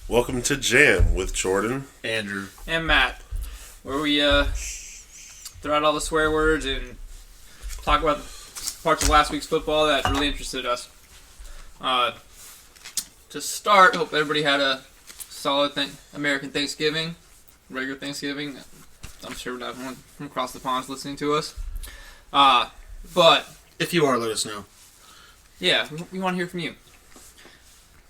Welcome to Jam with Jordan. Andrew. And Matt, where we throw out all the swear words and talk about parts of last week's football that really interested us. To start, hope everybody had a solid American Thanksgiving, regular Thanksgiving. I'm sure not everyone from across the pond's listening to us. But If you are, let us know. yeah, we want to hear from you.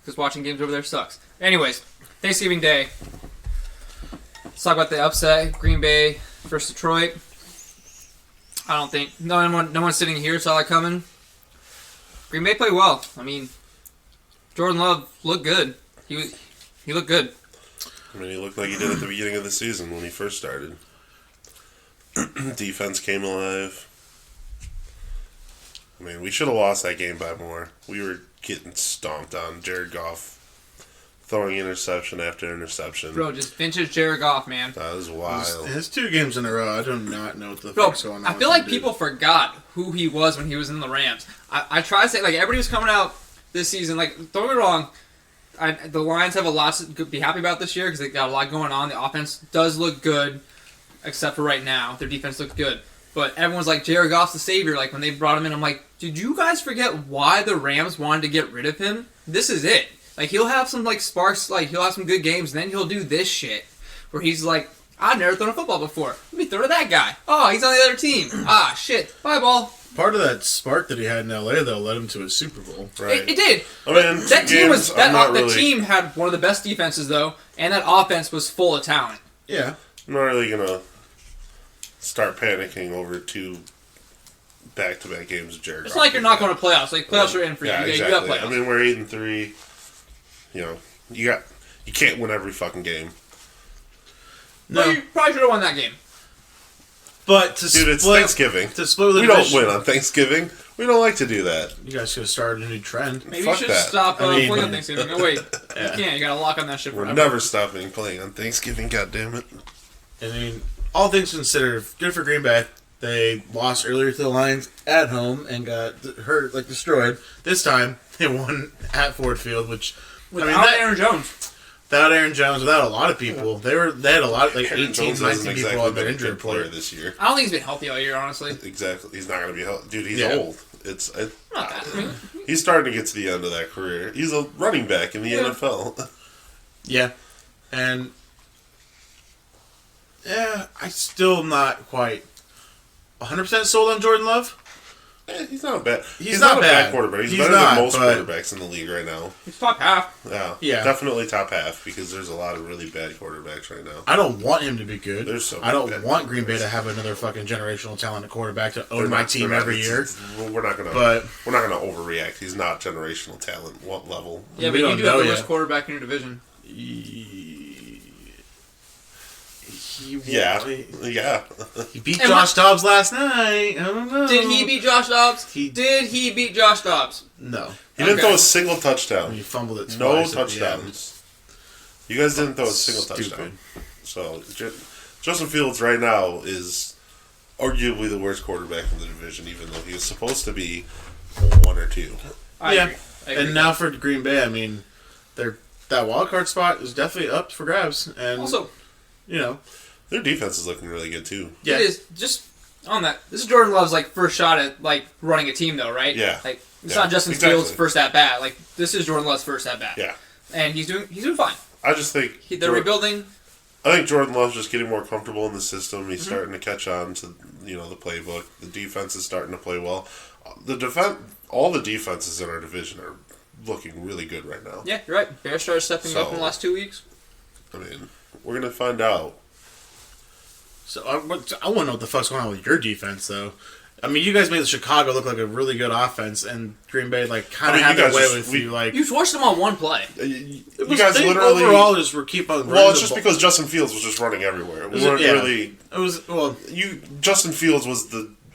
Because watching games over there sucks. Anyways, Thanksgiving Day. Let's talk about the upset. Green Bay versus Detroit. I don't think no one sitting here saw it coming. Green Bay played well. I mean, Jordan Love looked good. He looked good. I mean, he looked like he did at the beginning of the season when he first started. Defense came alive. I mean, we should have lost that game by more. We were getting stomped on. Jared Goff throwing interception after interception. Bro, just vintage Jared Goff, man. That was wild. His 2 games in a row, I do not know what the Bro, fuck's going on. I feel with like him, people forgot who he was when he was in the Rams. I try to say, like, everybody was coming out this season. Like, don't get me wrong, the Lions have a lot to be happy about this year because they got a lot going on. The offense does look good, except for right now. Their defense looks good. But everyone's like, Jared Goff's the savior. Like, when they brought him in, I'm like, did you guys forget why the Rams wanted to get rid of him? This is it. Like, he'll have some, like, sparks, like, he'll have some good games, and then he'll do this shit. Where he's like, I've never thrown a football before. Let me throw to that guy. Oh, he's on the other team. Ah, shit. Bye, ball. Part of that spark that he had in LA, though, led him to a Super Bowl. Right. It did. I mean, That team was the team really, had one of the best defenses though, and that offense was full of talent. Yeah. I'm not really going to start panicking over 2 back-to-back games of Jared It's Goff. not like you're not going to playoffs. Like playoffs are in for you. Yeah, You exactly. got playoffs. I mean, we're 8-3. You know, you can't win every fucking game. Well, No. you probably should have won that game. But to Dude, it's split, Thanksgiving. To split the We don't division, win on Thanksgiving. We don't like to do that. You guys could have started a new trend. Maybe Fuck you should that. stop I mean- playing on Thanksgiving. No, wait. Yeah. You can't. You got to lock on that shit We're forever. never stopping playing on Thanksgiving, goddammit. I mean, all things considered, good for Green Bay. They lost earlier to the Lions at home and got hurt, like destroyed. This time, they won at Ford Field, which Without Aaron Jones. without Aaron Jones, without a lot of people, they had a lot, like Aaron 18, Jones 19 hasn't people exactly on their been a injury good player report. this year. I don't think he's been healthy all year, honestly. Exactly. He's not going to be healthy. Dude, he's Yeah. old. Not that. I mean, He's starting to get to the end of that career. He's a running back in the Yeah. NFL. Yeah, and yeah, I'm still not quite 100% sold on Jordan Love. He's not bad. He's not not a bad. bad quarterback. He's He's better not, than most but- quarterbacks in the league right now. he's top half. Yeah, Yeah. definitely top half because there's a lot of really bad quarterbacks right now. I don't want him to be good. There's so I don't many bad want Green Bay quarterbacks. to have another fucking generational talent at quarterback to They're own my not- team they're not- every year. We're not gonna. But- we're not gonna overreact. He's not generational talent. What level? Yeah, We but you don't do have know the worst yet. quarterback in your division. Yeah, He beat And Josh Dobbs last night. I don't know. Did he beat Josh Dobbs? Did he beat Josh Dobbs? No. He didn't Okay. throw a single touchdown. He fumbled it twice. No at the end. touchdowns. You guys didn't throw a single Stupid. touchdown. So Justin Fields right now is arguably the worst quarterback in the division, even though he was supposed to be 1 or 2. I Yeah. agree. I agree. And now for Green Bay, I mean, that wild card spot is definitely up for grabs. And Also, you know, Their defense is looking really good too. yeah, it is just on that. This is Jordan Love's like first shot at like running a team, though, right? Yeah. Like it's Yeah, not Justin exactly. Fields' first at bat. Like this is Jordan Love's first at bat. Yeah, And he's doing fine. I just think They're rebuilding. I think Jordan Love's just getting more comfortable in the system. He's Mm-hmm. starting to catch on to the playbook. The defense is starting to play well. All the defenses in our division are looking really good right now. Yeah, you're right. Bears started stepping up in the last 2 weeks. I mean, we're gonna find out. So I want to know what the fuck's going on with your defense, though. I mean, you guys made Chicago look like a really good offense, and Green Bay like kind of I mean, had you their guys way just- with we- you. Like You forced them on one play. You it was, guys they literally overall just were keep on. Well, running it's the just ball. because Justin Fields was just running everywhere. We Was it- weren't yeah. really. It was well. Justin Fields was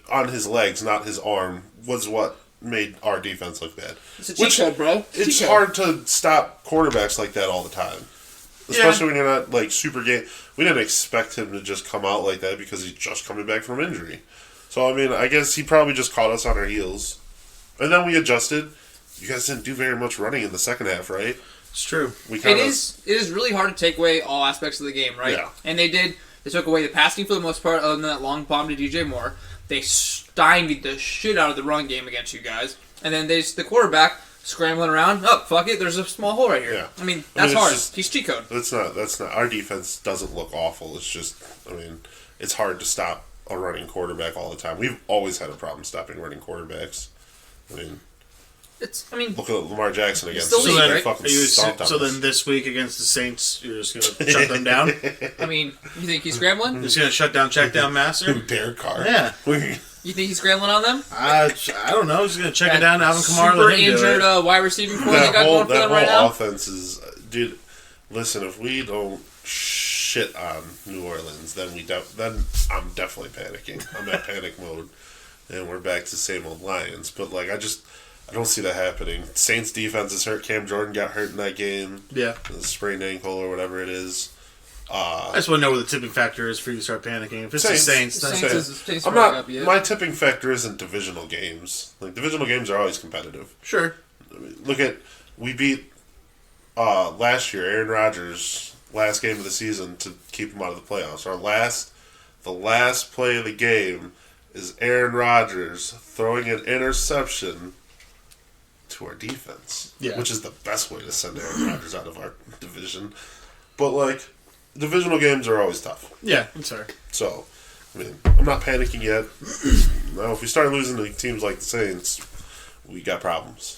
on his legs, not his arm. Was what made our defense look bad. It's a cheat code, bro. It's hard to stop quarterbacks like that all the time. Especially when you're not like super game. We didn't expect him to just come out like that because he's just coming back from injury. So I mean, I guess he probably just caught us on our heels, and then we adjusted. You guys didn't do very much running in the second half, right? It's true. It is really hard to take away all aspects of the game, right? Yeah. And they did. They took away the passing for the most part, other than that long bomb to DJ Moore. They stymied the shit out of the run game against you guys, and then the quarterback scrambling around. Oh, fuck it! There's a small hole right here. Yeah. I mean, that's it's hard. just- He's cheat code. That's not. Our defense doesn't look awful. It's just, I mean, it's hard to stop a running quarterback all the time. We've always had a problem stopping running quarterbacks. I mean, I mean, look at Lamar Jackson against still the lead, right? fucking Are you stomped on so us. then this week against the Saints, you're just going to shut them down? I mean, you think he's scrambling? Just going to shut down check down master? Derek Carr. Yeah. You think he's scrambling on them? I don't know. He's going to check it down. Alvin Kamara. Super Let him do injured it. wide receiving core they got going for them right now. offense is, dude. Listen, if we don't shit on New Orleans, then I'm definitely panicking. I'm in panic mode, and we're back to same old Lions. But like, I don't see that happening. Saints defense is hurt. Cam Jordan got hurt in that game. Yeah. The sprained ankle or whatever it is. I just want to know what the tipping factor is for you to start panicking. If it's the Saints. Saints, then Saints I'm right not. up yet. My tipping factor isn't divisional games. Like divisional games are always competitive. sure. I mean, look at we beat last year Aaron Rodgers last game of the season to keep him out of the playoffs. The last play of the game is Aaron Rodgers throwing an interception to our defense, Yeah. which is the best way to send Aaron Rodgers out of our division. But like, divisional games are always tough. Yeah, I'm sorry. So, I mean, I'm not panicking yet. Now, if we start losing to teams like the Saints, we got problems.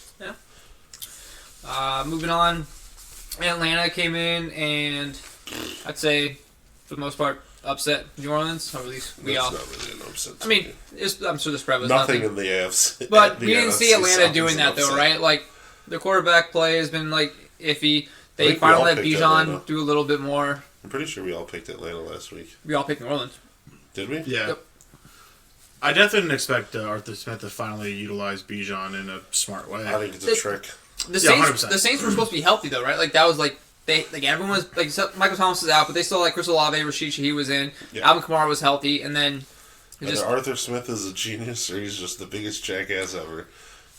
Moving on, Atlanta came in and I'd say, for the most part, upset New Orleans. Or at least we That's all. not really an upset. to I mean, me. I'm sure the spread was nothing nothing. in the AFC. But the we didn't see NFC Atlanta South doing is an that though, upset. right? Like the quarterback play has been like iffy. I They think we finally all let picked Bijan Atlanta. do a little bit more. I'm pretty sure we all picked Atlanta last week. We all picked New Orleans. Did we? Yeah. Yep. I definitely didn't expect Arthur Smith to finally utilize Bijan in a smart way. I think it's a It- trick. The Yeah, Saints, 100%. the Saints were supposed to be healthy though, right? Like that was like everyone was like Michael Thomas is out, but they still like Chris Olave, Rashica, he was in. Yeah. Alvin Kamara was healthy, and then it Either just Arthur Smith is a genius or he's just the biggest jackass ever.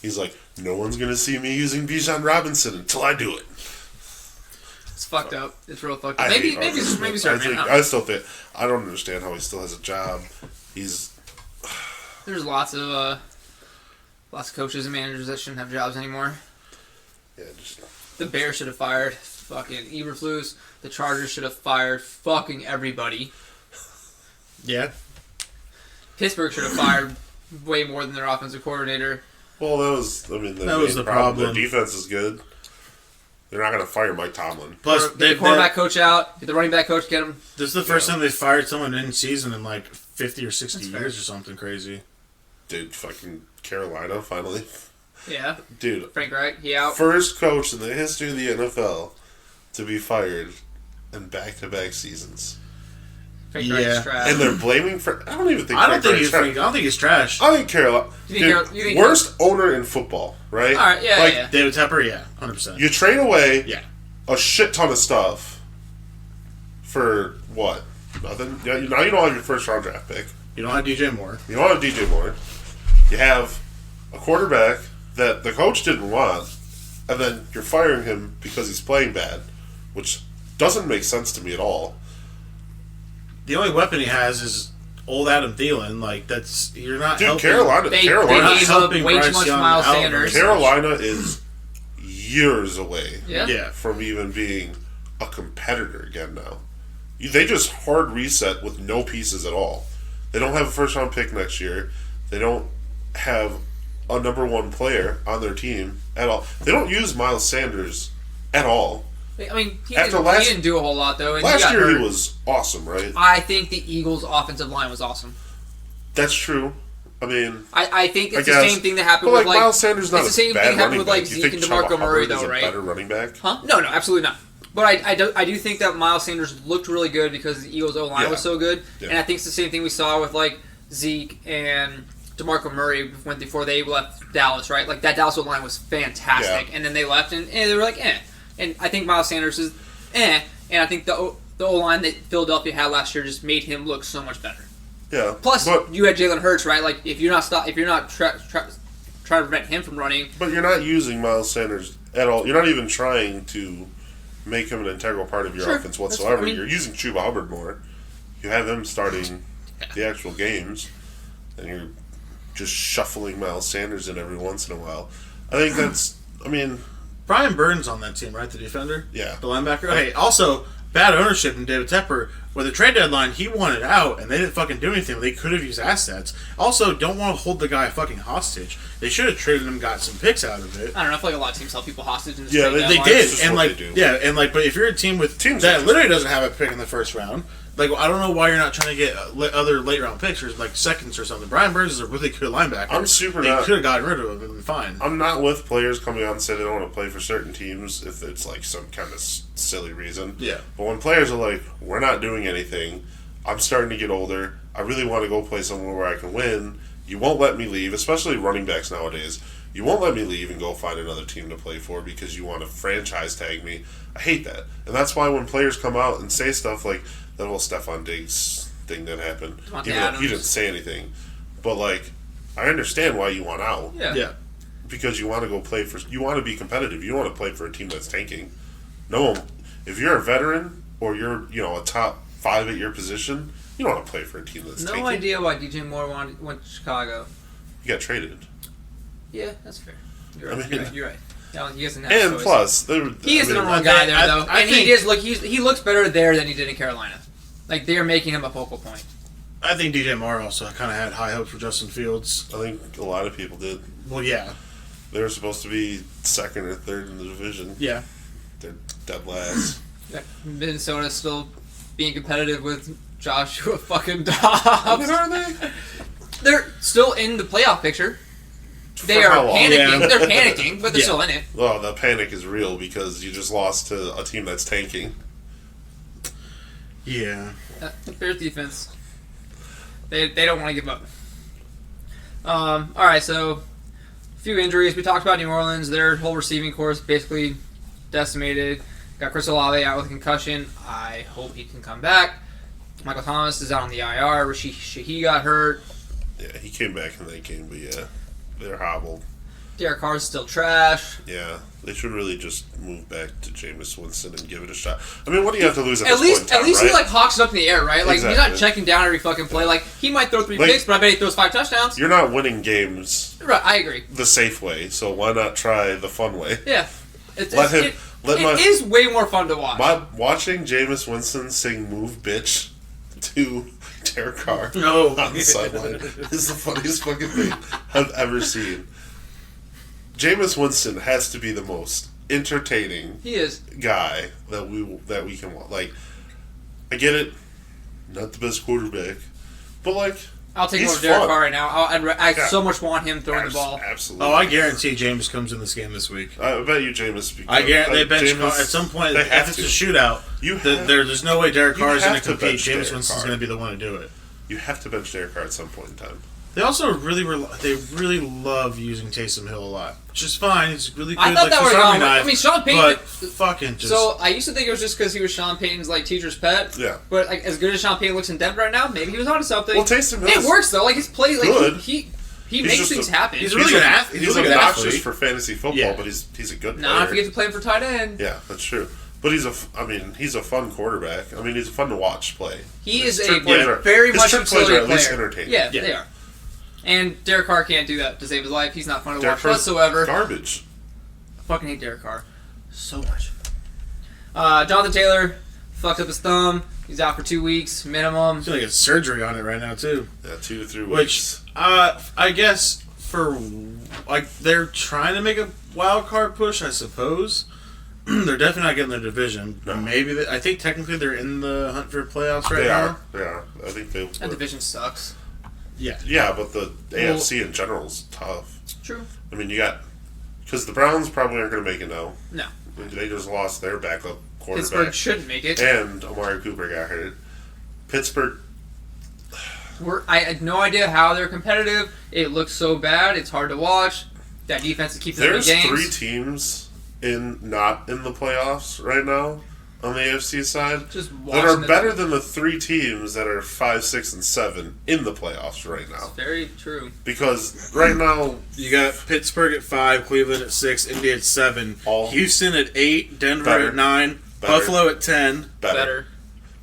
He's like, no one's going to see me using Bijan Robinson until I do it. it's fucked up. It's real fucked up. I Maybe hate Arthur Smith. maybe I, certain. think, I still think, I don't understand how he still has a job. There's lots of coaches and managers that shouldn't have jobs anymore. Yeah, just, The Bears should have fired fucking Eberflus. The Chargers should have fired fucking everybody. Yeah. Pittsburgh should have fired way more than their offensive coordinator. well, that was the problem. Their defense is good. They're not going to fire Mike Tomlin. Plus, Get the quarterback coach out. Get the running back coach. Get him. this is the first Yeah. time they fired someone in season in like 50 or 60 That's fair. years or something crazy. Dude, fucking Carolina, finally. Yeah. Dude, Frank Reich. He out. first coach in the history of the NFL to be fired in back-to-back seasons. Frank Yeah. Reich's trash. And they're blaming for. I don't even think. I don't think he's. Frank's I don't think he's trash. I think Carolina. You think Dude, you think worst owner in football, right? All right. Yeah. Like, yeah. David Tepper, yeah, 100%. You trade away Yeah. a shit ton of stuff for what? Nothing. Now you don't have your first round draft pick. You don't have DJ Moore. You don't have DJ Moore. You have a quarterback that the coach didn't want, and then you're firing him because he's playing bad, which doesn't make sense to me at all. The only weapon he has is old Adam Thielen. Like that's you're not Dude, helping. Carolina They Carolina gave up helping way too Bryce much Young Miles out. Sanders. Carolina is years away Yeah. Yeah. from even being a competitor again now. They just hard reset with no pieces at all. They don't have a first round pick next year. They don't have a number one player on their team at all. They don't use Miles Sanders at all. I mean, he After didn't, last- he didn't do a whole lot though. And Last got year hurt. he was awesome, right? I think the Eagles' offensive line was awesome. That's true. I mean, I think it's I the guess. same thing that happened but with like Miles Sanders not it's the a same bad thing happened running with like back. Do you Zeke think and Chuba DeMarco Murray Hubbard is though, a right? better running back? Huh? No, absolutely not. But I do think that Miles Sanders looked really good because the Eagles' O line Yeah. was so good, Yeah. and I think it's the same thing we saw with like Zeke and DeMarco Murray went before they left Dallas, right? Like that Dallas O line was fantastic, Yeah. and then they left and they were like, eh. And I think Miles Sanders is, eh. And I think the O line that Philadelphia had last year just made him look so much better. Yeah. Plus, but you had Jalen Hurts, right? Like if you're not try to prevent him from running. But you're not using Miles Sanders at all. You're not even trying to make him an integral part of your Sure, offense that's whatsoever. I mean- You're using Chuba Hubbard more. You have him starting the actual games, and you're just shuffling Miles Sanders in every once in a while. I think that's. I mean, Brian Burns on that team, right? The defender? Yeah. The linebacker? Hey, also, bad ownership in David Tepper. With the trade deadline, he wanted out, and they didn't fucking do anything. They could have used assets. Also, don't want to hold the guy fucking hostage. They should have traded him, got some picks out of it. I don't know. I feel like a lot of teams held people hostage. In this Yeah, trade they They deadline. did, just and what like, they do. yeah, and like, but if you're a team with Teams that are literally doesn't have a pick in the first round, like, I don't know why you're not trying to get other late round picks or like seconds or something. Brian Burns is a really good linebacker. I'm super They not- could have gotten rid of him and been fine. I'm not with players coming out and saying they don't want to play for certain teams if it's like some kind of silly reason. Yeah. But when players are like, we're not doing anything, I'm starting to get older, I really want to go play somewhere where I can win, you won't let me leave, especially running backs nowadays. You won't let me leave and go find another team to play for because you want to franchise tag me. I hate that. And that's why when players come out and say stuff like that whole Stephon Diggs thing that happened, Devontae even though he Adams. didn't say anything. But like, I understand why you want out. Yeah. Yeah. Because you want to go play for, you want to be competitive. You don't want to play for a team that's tanking. No one, if you're a veteran or you're, a top 5 at your position, you don't want to play for a team that's No tanking. idea why DJ Moore went to Chicago. You got traded. Yeah, that's fair. You're I right. mean- You're right. No, he doesn't have a And choice. plus, He is the number one I guy think- there, though, I and think- he looks better there than he did in Carolina. Like they are making him a focal point. I think DJ Moore also kind of had high hopes for Justin Fields. I think a lot of people did. Well, yeah. They were supposed to be second or third in the division. Yeah. They're dead last. Yeah, Minnesota's still being competitive with Joshua fucking Dobbs. Are they? They're still in the playoff picture. They For are how long? panicking. Yeah. They're panicking, but they're Yeah. still in it. Well, the panic is real because you just lost to a team that's tanking. Yeah. Bears defense. They don't want to give up. All right, so a few injuries. We talked about New Orleans. Their whole receiving corps is basically decimated. Got Chris Olave out with a concussion. I hope he can come back. Michael Thomas is out on the IR. Rashid Shahi got hurt. Yeah, he came back in that game, but yeah, they're hobbled. Derek Carr's still trash. Yeah, they should really just move back to Jameis Winston and give it a shot. I mean, what do you have to lose at this point in time, At least right? he like hawks it up in the air, right? Like he's Exactly. not checking down every fucking play. Like he might throw 3 Like- picks, but I bet he throws 5 touchdowns. You're not winning games Right, I agree. the safe way, so why not try the fun way? Yeah, Let him- let my- it is way more fun to watch. Watching Jameis Winston sing "Move, Bitch" to Derek Carr No. on the sideline is the funniest fucking thing I've ever seen. Jameis Winston has to be the most entertaining He is. guy that we can want. Like, I get it, not the best quarterback, but like, I'll take him he's over Derek fun. Carr right now. I Yeah. so much want him throwing the ball. Absolutely. Oh, I guarantee James comes in this game this week. I bet you Jameis. I guarantee they bench Jameis- Carr at some point. They If have it's to. a shootout, You the, have- there's no way Derek you Carr is going have to to compete. bench James Derek Winston's Carr. going to be the one to do it. You have to bench Derek Carr at some point in time. They also really love using Taysom Hill a lot, which is fine. He's really good. I thought like that for was Army wrong. knife, I mean, Sean Payton. but fucking just So I used to think it was just because he was Sean Payton's like teacher's pet. Yeah. But like as good as Sean Payton looks in Denver right now, maybe he was onto something. Well, Taysom it Hill's works though. Like his play, like good. he He's makes just things a- happen. he's a really good athlete. He's a really good obnoxious athlete. for fantasy football, Yeah. but he's a good player. Now I forget to play him for tight end. Yeah, that's true. But he's a fun quarterback. I mean, he's fun to watch play. He His is a trick plays are- very his much trick plays utility are at least player. entertaining. Yeah, Yeah. they are. And Derek Carr can't do that to save his life. He's not fun to Derek watch Carr's whatsoever. Garbage. I fucking hate Derek Carr so much. Jonathan Taylor fucked up his thumb. He's out for 2 weeks minimum. I feel like it's surgery on it right now too. Yeah, 2 to 3 Which weeks. I guess for like they're trying to make a wild card push, I suppose. They're definitely not getting their division. No. Maybe I think technically they're in the hunt for playoffs right They now. are. They are. I think they. That division sucks. Yeah. Yeah, but the AFC in general is tough. True. I mean, you got because the Browns probably aren't going to make it now. No. They just lost their backup quarterback, Pittsburgh shouldn't make it. and Amari Cooper got hurt. Pittsburgh. I had no idea how they're competitive. It looks so bad. It's hard to watch. That defense is keeping them in There's games. 3 teams not in the playoffs right now on the AFC side Just that watching are the- better than the 3 teams that are 5, 6, and 7 in the playoffs right now. Very true. Because right now, You got Pittsburgh at 5, Cleveland at 6, Indy at 7, All- Houston at 8, Denver Better. at 9, Better. Buffalo at 10. Better.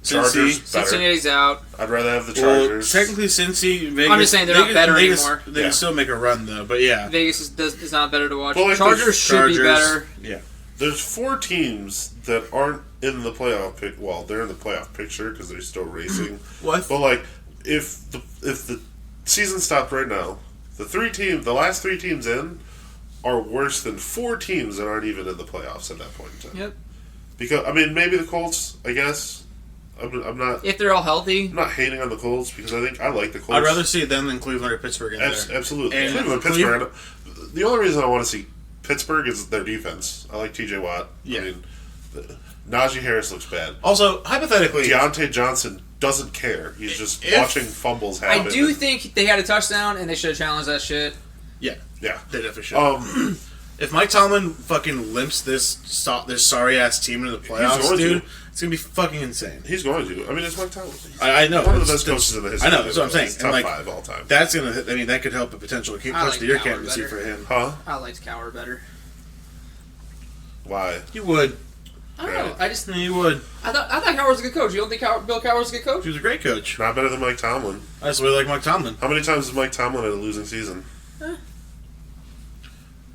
Chargers, Cincy. better. Cincinnati's out. I'd rather have the Well, Chargers. technically, Cincy, Vegas. I'm just saying they're not better Vegas, anymore. They Yeah. can still make a run though, but yeah. Vegas is not better to watch. Well, like Chargers the should be better. Yeah. There's 4 teams that aren't in the playoff pick. Well, they're in the playoff picture because they're still racing. What? But like, if the season stopped right now, the last 3 teams in, are worse than 4 teams that aren't even in the playoffs at that point in time. Yep. Because I mean, maybe the Colts. I guess I'm not. If they're all healthy, I'm not hating on the Colts because I think I like the Colts. I'd rather see them than Cleveland or Pittsburgh in there. Absolutely. And Cleveland, Pittsburgh. The only reason I want to see Pittsburgh is their defense. I like T.J. Watt. Yeah. I mean, Najee Harris looks bad. Also, hypothetically, Deontay Johnson doesn't care. He's just If- watching fumbles happen. I do think they had a touchdown and they should have challenged that shit. yeah, Yeah. they definitely should. If Mike Tomlin fucking limps this sorry ass team into the playoffs, going to. dude, it's gonna be fucking insane. He's going to. I mean, it's Mike Tomlin. I know. One of the It's- best coaches in the history. I know. of That's what I'm saying. He's And top like 5 all time. that's gonna. I mean, that could help a potential coach like of the year Cowher candidacy better. for him. Huh? I liked Cowher better. Why? You would. I don't know. I just You would. I thought Cowher was a good coach. You don't think Bill Cowher was a good coach? He was a great coach. Not better than Mike Tomlin. I just really like Mike Tomlin. How many times has Mike Tomlin had a losing season?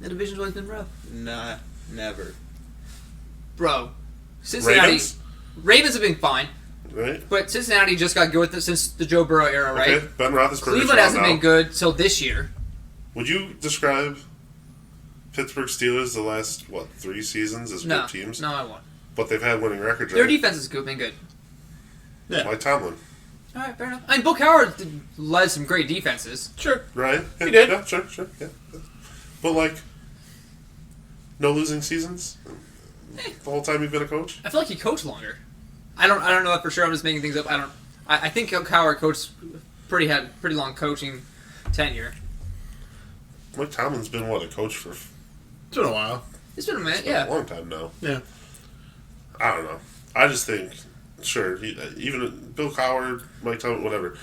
The division's always been rough, Nah, never. bro. Cincinnati Ravens have been fine, Right? but Cincinnati just got good with it since the Joe Burrow era, right? Okay. Ben Roethlisberger's Cleveland gone hasn't now. been good till this year. Would you describe Pittsburgh Steelers the last 3 seasons as No, good teams? no, I won't. But they've had winning records. Their Right? defense has been good. Yeah. Mike Tomlin, All right, fair enough. I mean, Bill Cowher led some great defenses. Sure. right? Yeah, He did. Yeah, sure, yeah. But like, no losing seasons the whole time you've been a coach. I feel like he coached longer. I don't know that for sure. I'm just making things up. I think Cowher coached had pretty long coaching tenure. Mike Tomlin's been a coach for It's been a while. It's been a minute, a yeah. long time now. Yeah. I don't know. I just think, sure, even Bill Cowher, Mike Tomlin, whatever.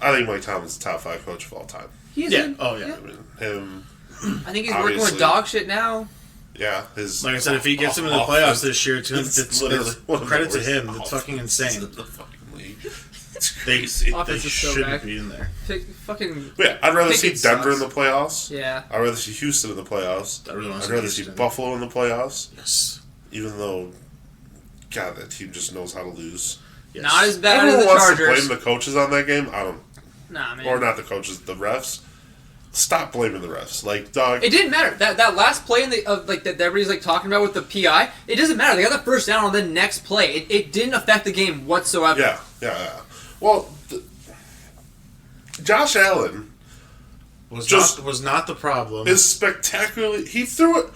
I think Mike Tomlin's the top 5 coach of all time. He's Yeah. good. Oh, yeah. I mean, him. I think he's working with Obviously. dog shit now. Yeah, his Like I said, if he gets him in the playoffs this year, it's literally one of the credit to worst him. It's offenses fucking insane. in the fucking league. It's They, crazy. they Offense is so shouldn't bad. be in there. Fucking But yeah, I'd rather see Pickett Denver sucks. in the playoffs. yeah. I'd rather see Houston in the playoffs. I really want I'd to rather see Houston. Buffalo in the playoffs. Yes. Even though, God, that team just knows how to lose. Yes. Not as bad Everyone as the wants Chargers. to blame the coaches on that game. I don't, Nah, man. or not the coaches, the refs. Stop blaming the refs. Like, dog. It didn't matter. That last play in that everybody's talking about with the PI, it doesn't matter. They got the first down on the next play. It didn't affect the game whatsoever. Yeah. Well, Josh Allen was not the problem. is spectacularly. He threw it.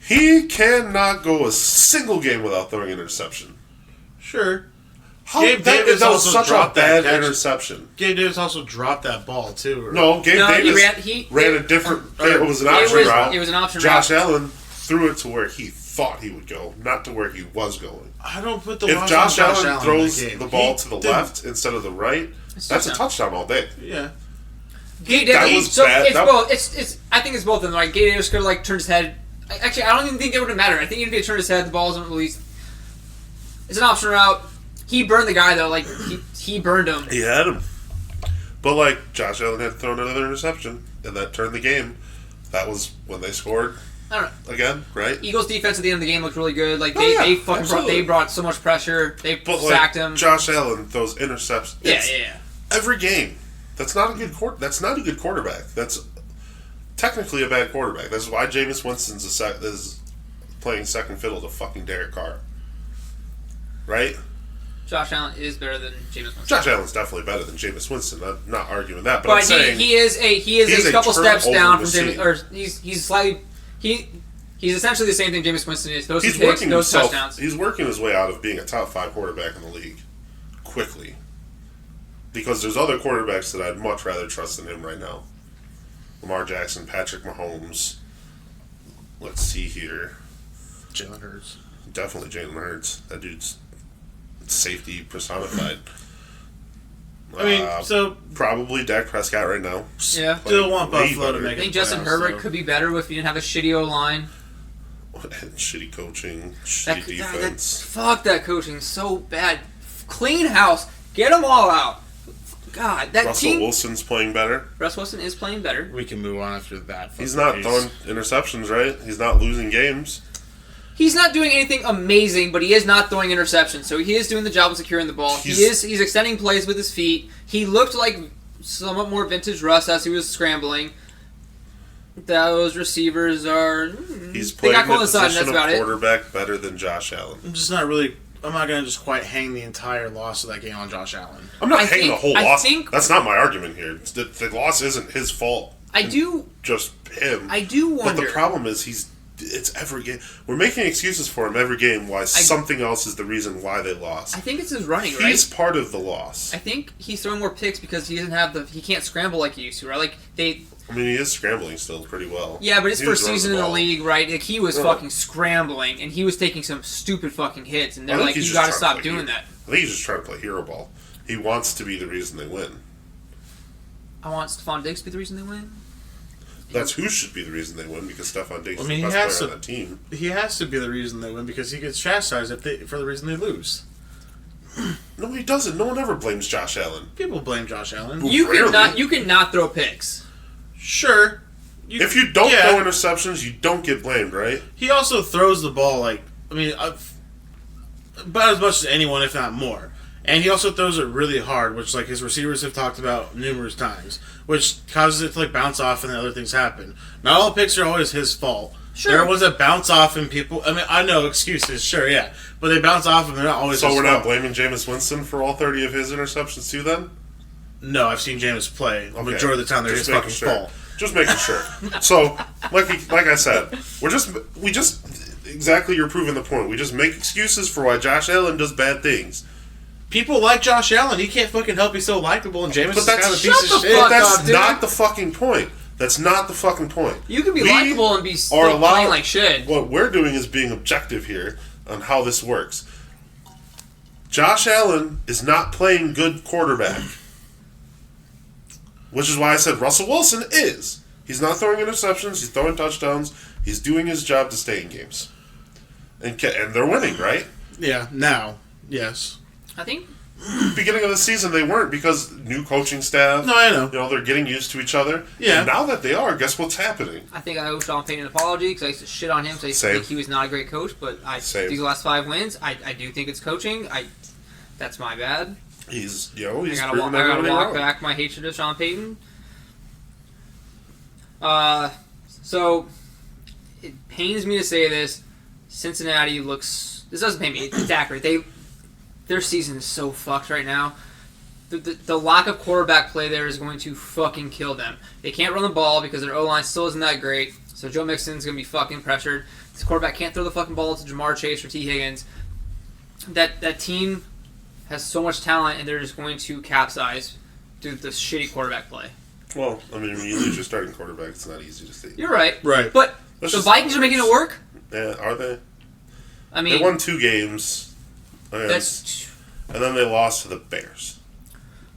He cannot go a single game without throwing an interception. Sure. How, Gabe that Davis was also such a dropped that bad catch. interception. Gabe Davis also dropped that ball too. No, Gabe No, Davis he ran a different. It was an it option was- route. it was an option Josh route. Allen threw it to where he thought he would go, not to where he was going. I don't put the If loss Josh on Allen in throws that game. the ball He to the didn't- left instead of the right, It's that's a touchdown. touchdown all day. Yeah. Gabe That Davis. was So bad. it's That- both. It's. I think it's both of them. Like Gabe Davis could have turned his head. Actually, I don't even think it would have mattered. I think even if he had turned his head, the ball wasn't released. It's an option route. He burned the guy though. Like he burned him. He had him. But, like, Josh Allen had thrown another interception, and that turned the game. That was when they scored I don't know. again, right? Eagles defense at the end of the game looked really good. Like Oh, they, yeah, they fucking absolutely. brought so much pressure. They But, sacked like, him. Josh Allen, those interceptions. Yeah, it's yeah. Every game. That's not a good That's not a good quarterback. That's technically a bad quarterback. That's why Jameis Winston's is playing second fiddle to fucking Derek Carr. Right? Josh Allen is better than Jameis Winston. Josh Allen's definitely better than Jameis Winston. I'm not arguing that, but But I'm saying he is he's a a couple steps turnover down from machine. Jameis, or he's slightly he's essentially the same thing Jameis Winston is. Those he's picks, working those himself. touchdowns. He's working his way out of being a top 5 quarterback in the league quickly. Because there's other quarterbacks that I'd much rather trust than him right now. Lamar Jackson, Patrick Mahomes. Let's see here. Jalen Hurts. definitely Jalen Hurts. That dude's safety personified. I mean, so probably Dak Prescott right now. Yeah. Still want Way Buffalo to better. make I it. think Justin Herbert could be better if you didn't have a shitty O-line. Shitty coaching, That, shitty that, defense. fuck that coaching so bad. Clean house. Get them all out. God, that Russell team. Wilson's playing better. Russ Wilson is playing better. We can move on after that. He's fucking not piece. throwing interceptions, right? He's not losing games. He's not doing anything amazing, but he is not throwing interceptions. So he is doing the job of securing the ball. He's extending plays with his feet. He looked like somewhat more vintage Russ as he was scrambling. Those receivers are. He's They got playing the close on, position that's of about it. quarterback better than Josh Allen. I'm not going to just quite hang the entire loss of that game on Josh Allen. I'm not I hanging think- the whole I loss. think- That's not my argument here. The loss isn't his fault. I do Just him. wonder. But the problem is it's every game. We're making excuses for him every game why something else is the reason why they lost. I think it's his running, He's right? part of the loss. I think he's throwing more picks because he doesn't have he can't scramble like he used to, right? Like I mean, he is scrambling still pretty well. yeah, but his He was first running season in the ball. league, right? Like he was Yeah. fucking scrambling and he was taking some stupid fucking hits, and they're I think like, he's you just got to trying stop play doing hero. that. I think he's just trying to play hero ball. He wants to be the reason they win. I want Stephon Diggs to be the reason they win. That's who should be the reason they win because Stephon Diggs I mean, is he the has best player to- on that team. He has to be the reason they win because he gets chastised for the reason they lose. No, he doesn't. No one ever blames Josh Allen. People blame Josh Allen. Who- You Rarely. can not throw picks. Sure. If you don't yeah. throw interceptions, you don't get blamed, right? He also throws the ball about as much as anyone, if not more. And he also throws it really hard, which his receivers have talked about numerous times, which causes it to bounce off and then other things happen. Not all picks are always his fault. Sure. There are ones that bounce off and people. I mean, I know excuses, sure, yeah, but they bounce off and they're not always. So his we're fault. not blaming Jameis Winston for all 30 of his interceptions too, then? No, I've seen Jameis play. The Okay. majority of the time, they're his Just fucking making sure. fault. Just making sure. So, like I said, we just exactly you're proving the point. We just make excuses for why Josh Allen does bad things. People like Josh Allen. He can't fucking help. He's so likable, and Jameis But is kind of a that's piece of shut the shit. fuck That's up, dude. not the fucking point. That's not the fucking point. You can be We likable and be are still allowed- playing like shit. What we're doing is being objective here on how this works. Josh Allen is not playing good quarterback. Which is why I said Russell Wilson is. He's not throwing interceptions. He's throwing touchdowns. He's doing his job to stay in games. And they're winning, right? Yeah, now, yes. I think Beginning of the season, they weren't because new coaching staff. No, I know. You know, they're getting used to each other. Yeah. And now that they are, guess what's happening? I owe Sean Payton an apology because I used to shit on him because I used to Same. think he was not a great coach. But Same. these last 5 wins, I do think it's coaching. That's my bad. He's I proven gotta everybody walk wrong. back my hatred of Sean Payton. So it pains me to say this. Cincinnati looks. This doesn't pain me. It's accurate. Their season is so fucked right now. The lack of quarterback play there is going to fucking kill them. They can't run the ball because their O-line still isn't that great. So Joe Mixon's going to be fucking pressured. This quarterback can't throw the fucking ball to Jamar Chase or T. Higgins. That team has so much talent, and they're just going to capsize due to the shitty quarterback play. Well, I mean, when you lose your starting quarterback, it's not easy to see. You're right. Right. But Let's the just- Vikings are making it work. Yeah, are they? I They mean, won 2 games. that's. And then they lost to the Bears,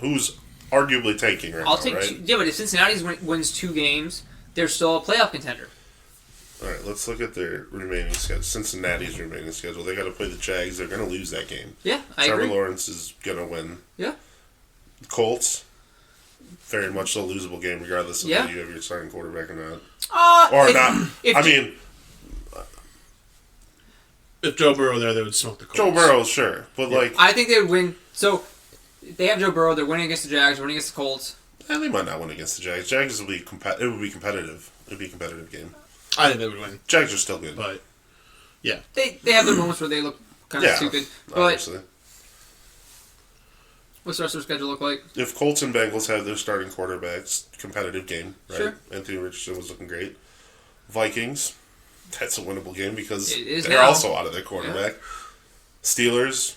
who's arguably tanking right I'll now, take right? yeah, but if Cincinnati wins 2 games, they're still a playoff contender. All right, let's look at their remaining schedule. Cincinnati's remaining schedule. They got to play the Jags. They're going to lose that game. Yeah, I Trevor agree. Lawrence is going to win. Yeah. The Colts, very much a losable game, regardless of Yeah. whether you have your starting quarterback or not. Or not. I mean, If Joe Burrow there, they would smoke the Colts. Joe Burrow, sure. But, like, I think they would win. So they have Joe Burrow. They're winning against the Jags. Winning against the Colts. they might not win against the Jags. Jags will be it would be competitive. It would be a competitive game. I think they would win, Jags are still good. but yeah. They have their moments where they look kind of Yeah, stupid. But obviously. what's the rest of their schedule look like? If Colts and Bengals have their starting quarterbacks, competitive game, right? Sure. Anthony Richardson was looking great. Vikings, that's a winnable game because It is they're now. also out of their quarterback. Steelers,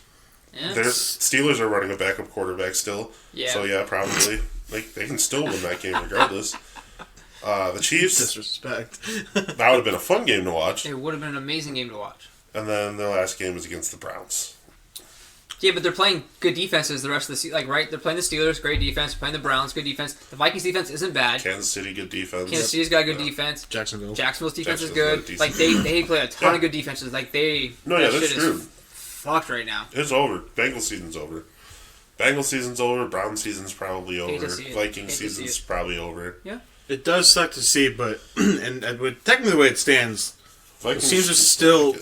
Yeah. Steelers are running a backup quarterback still. Yeah. So yeah, probably they can still win that game regardless. The Chiefs, Disrespect. that would have been a fun game to watch. It would have been an amazing game to watch. And then their last game was against the Browns. Yeah, but they're playing good defenses the rest of the season. Like, right? They're playing the Steelers, great defense. Playing the Browns, good defense. The Vikings defense isn't bad. Kansas City, good defense. Kansas City's got a good defense. Jacksonville's defense is Jacksonville's good. got a Like, decent they play a ton of good defenses. Like, they... No, yeah, that they're shit is screwed. fucked right now. It's over. Bengals season's over. Bengals season's over. Brown season's probably Hate over. to see it. Vikings Hate to see season's it. probably over. Yeah. It does suck to see, but and with technically the way it stands, Vikings seems are still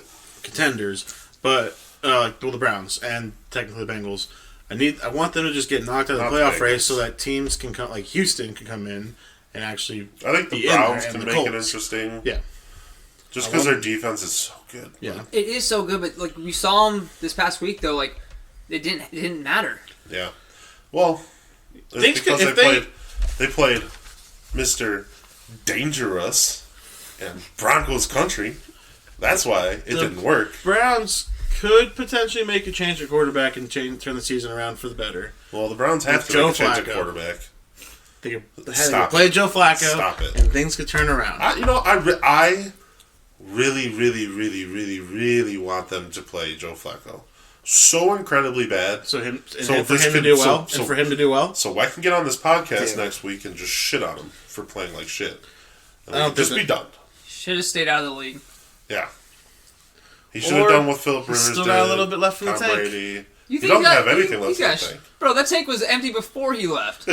contenders, but the Browns and technically the Bengals. I want them to just get knocked out of the Not playoff Bengals. race so that teams can come, like Houston can come in and actually. I think the be in there, Browns and can the make it Colts. interesting. Yeah, Just I because their want- defense is so good. yeah. It is so good, but, like, we saw them this past week, though. Like, it didn't matter. Yeah. Well, it's Things because could- they if played Mr. Dangerous and Broncos country. That's why it didn't work. Browns could potentially make a change at quarterback and turn the season around for the better. Well, the Browns have to Joe make a change at Flacco. quarterback. They could Stop play Joe Flacco, Stop it. and things could turn around. I really, really, really, really, really want them to play Joe Flacco. So incredibly bad. So So for this him could- to do so- well, so- and for him to do well. So I can get on this podcast Damn. next week and just shit on him for playing like shit. And I don't just think be done. Should have stayed out of the league. Yeah. He should have Or done what Philip he's Rivers still did. got a little bit left in the Tom tank. Brady. You He don't got- have anything he left in the got- tank. Bro, that tank was empty before he left.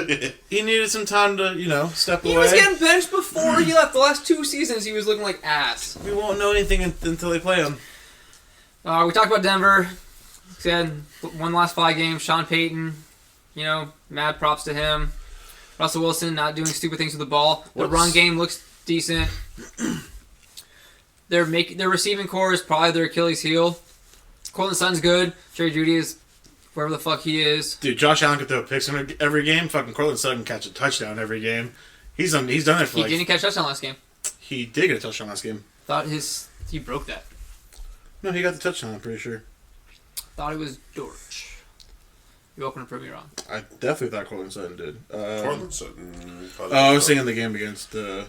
He needed some time to, step He away. was getting benched before he left. The last 2 seasons, he was looking like ass. We won't know anything until they play him. We talked about Denver. Said won the last 5 games. Sean Payton, mad props to him. Russell Wilson not doing stupid things with the ball. The run game looks decent. Their receiving core is probably their Achilles heel. Cortland Sutton's good. Jerry Jeudy is wherever the fuck he is. Dude, Josh Allen could throw picks in every game. Fucking Cortland Sutton catch a touchdown every game. He's done it for He didn't catch a touchdown last game. He did get a touchdown last game. Thought he broke that. No, he got the touchdown. I'm pretty sure. Thought it was George. You're welcome to prove me wrong. I definitely thought Cortland Sutton did. Portland Sutton. I was thinking the game against. I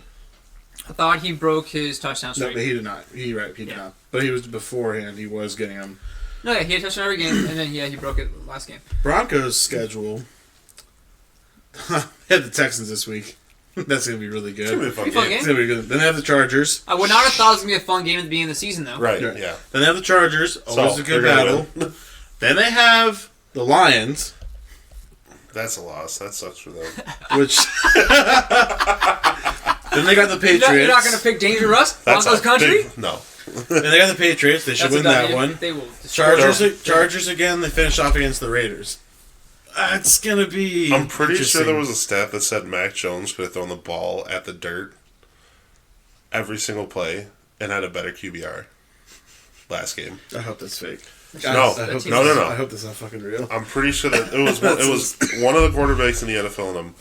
thought he broke his touchdown No, streak. but he did not. He did Yeah. not. But he was beforehand. He was getting them. No, yeah, he had a touchdown every game, and then he broke it last game. Broncos schedule. They had the Texans this week. That's gonna be really It's gonna be good. a fun Be fun game. It's gonna be good. Then they have the Chargers. I would not have thought it was gonna be a fun game at the beginning of the season, though. Right, Yeah. yeah. Then they have the Chargers. Always So, a good they're gonna battle. win. Then they have the Lions, That's a loss. That sucks for them. which. Then they got the Patriots. You're not gonna pick Dangerous That's Broncos a country. big- no. Then they got the Patriots. They should That's win a that W. one. They will. destroy Chargers again. They finish off against the Raiders. That's gonna be. I'm pretty sure there interesting. was a stat that said Mac Jones could have thrown the ball at the dirt every single play and had a better QBR last game. I hope that's fake. No. I hope No, no, no. I hope that's not fucking real. I'm pretty sure that it was one of the quarterbacks in the NFL, and I'm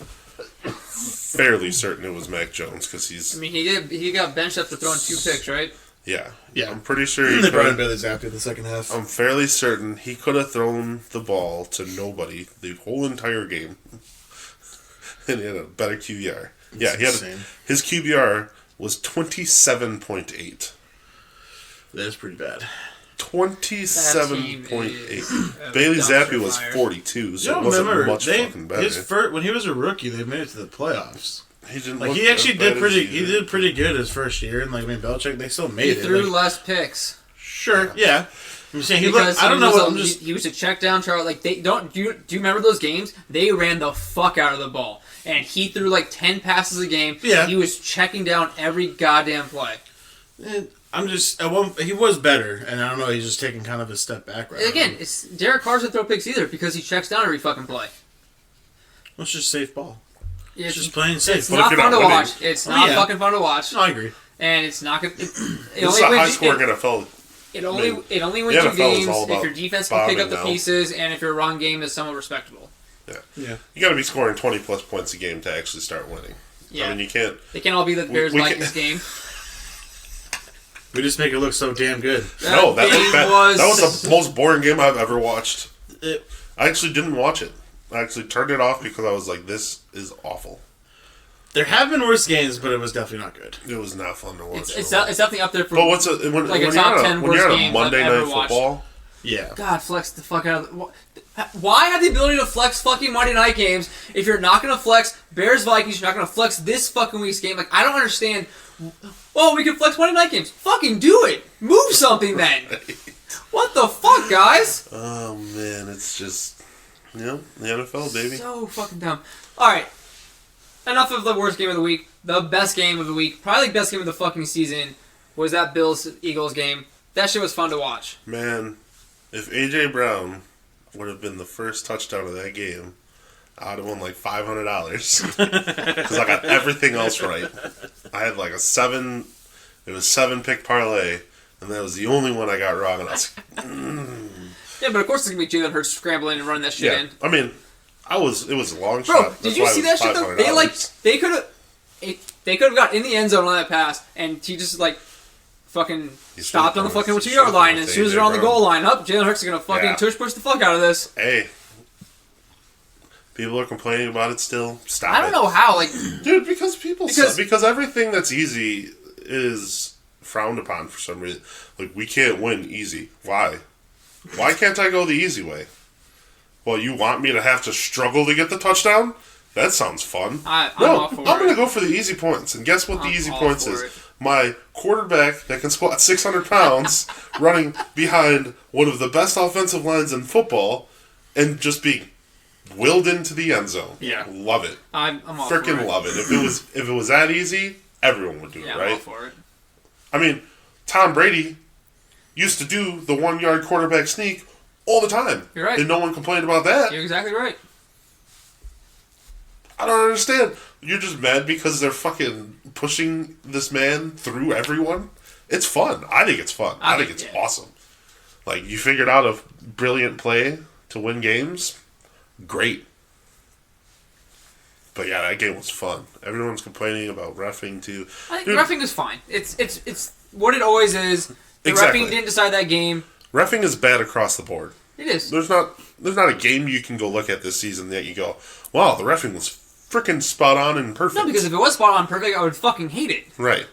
fairly certain it was Mac Jones because I he's mean, he got benched after throwing 2 picks, right? yeah. Yeah. I'm pretty sure he They brought in could. Bailey Zappi in the second half. I'm fairly certain he could have thrown the ball to nobody the whole entire game, and he had a better QBR. Yeah, he had insane. his QBR was 27.8. That's pretty bad. 27.8. Bailey dumpster Zappi was fire. 42, so You it don't wasn't remember much fucking better. when he was a rookie, they made it to the playoffs. He didn't Like look he actually as bad did pretty. as He did pretty good his first year, and Belichick, they still made He it. threw Like, less picks. sure, yeah. I'm saying he Because looked. I don't know. I'm just. he was a check down Charlie. Like they don't. Do you remember those games? They ran the fuck out of the ball, and he threw like 10 passes a game. Yeah. He was checking down every goddamn play. I'm just. He was better, and I don't know. He's just taking kind of a step back right Again, now. it's Derek Carr doesn't throw picks either because he checks down every fucking play. Let's just safe ball. It's Just playing safe. It's But if not you're fun not to winning- watch. It's Oh, not yeah. fucking fun to watch, No, I agree. and it's not gonna. This is a high-scoring NFL. It only the wins you NFL is games all if about your defense can pick up bombing the now. pieces and if your run game is somewhat respectable. Yeah. You got to be scoring 20-plus points a game to actually start winning. Yeah, I mean, you can't. they can't all be the Bears we Vikings game. We just make it look so damn good. No, that game looked bad. That was the most boring game I've ever watched. It- I actually didn't watch it. I actually turned it off because I was like, "This is awful." There have been worse games, but it was definitely not good. It was not fun to watch. It's definitely up there for. But when a top 10 when worst you're on a games Monday I've ever Night watched. Football, Yeah. God, flex the fuck out of why have the ability to flex fucking Monday night games if you're not going to flex Bears-Vikings, you're not going to flex this fucking week's game? Like, I don't understand. Oh, we can flex Monday night games. Fucking do it. Move something then. What the fuck, guys? oh man, it's just the NFL, baby. So fucking dumb. Alright. Enough of the worst game of the week. The best game of the week, probably the best game of the fucking season, was that Bills-Eagles game. That shit was fun to watch. Man, if AJ Brown would have been the first touchdown of that game, I would have won like $500 because I got everything else right. I had like a 7-pick parlay, and that was the only one I got wrong. And I was like, Yeah, but of course it's gonna be Jalen Hurts scrambling and running that shit in. I mean, it was a long Bro, shot. did you see that shit though? They could have got in the end zone on that pass, and he just like fucking stopped on the fucking 2-yard line. And as soon as they're on the goal line, Jalen Hurts is gonna fucking tush push the fuck out of this. Hey, people are complaining about it still. Stop it. I don't know how, like, dude, because everything that's easy is frowned upon for some reason. Like, we can't win easy. Why? Why can't I go the easy way? Well, you want me to have to struggle to get the touchdown? That sounds fun. I'm all for I'm going to go for the easy points. And guess what the easy points is? My quarterback that can squat 600 pounds running behind one of the best offensive lines in football and just being willed into the end zone. Yeah. Love it. I'm all for it. Freaking love it. If it was that easy, everyone would do it, right? I'm all for it. I mean, Tom Brady used to do the 1-yard quarterback sneak all the time. You're right. And no one complained about that. You're exactly right. I don't understand. You're just mad because they're fucking pushing this man through everyone? It's fun. I think it's fun. I think it's awesome. Like, you figured out a brilliant play to win games? Great. But yeah, that game was fun. Everyone's complaining about reffing too. I think reffing is fine. It's what it always is. The Exactly. reffing didn't decide that game. Reffing is bad across the board. It is. There's not a game you can go look at this season that you go, wow, the reffing was freaking spot on and perfect. No, because if it was spot on perfect, I would fucking hate it. Right.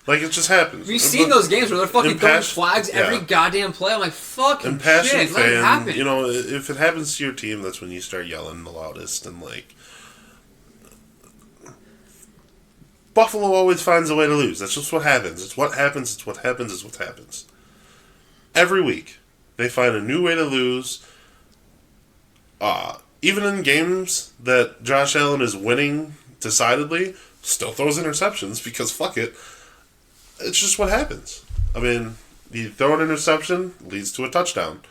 Like, it just happens. We've seen those games where they're fucking throwing flags every yeah. goddamn play. I'm like, fucking Impassioned shit, let it happen. fan, if it happens to your team, that's when you start yelling the loudest. And, like, Buffalo always finds a way to lose. That's just what happens. It's what happens. It's what happens. It's what happens. Every week, they find a new way to lose. Even in games that Josh Allen is winning decidedly, still throws interceptions because fuck it. It's just what happens. I mean, you throw an interception, leads to a touchdown.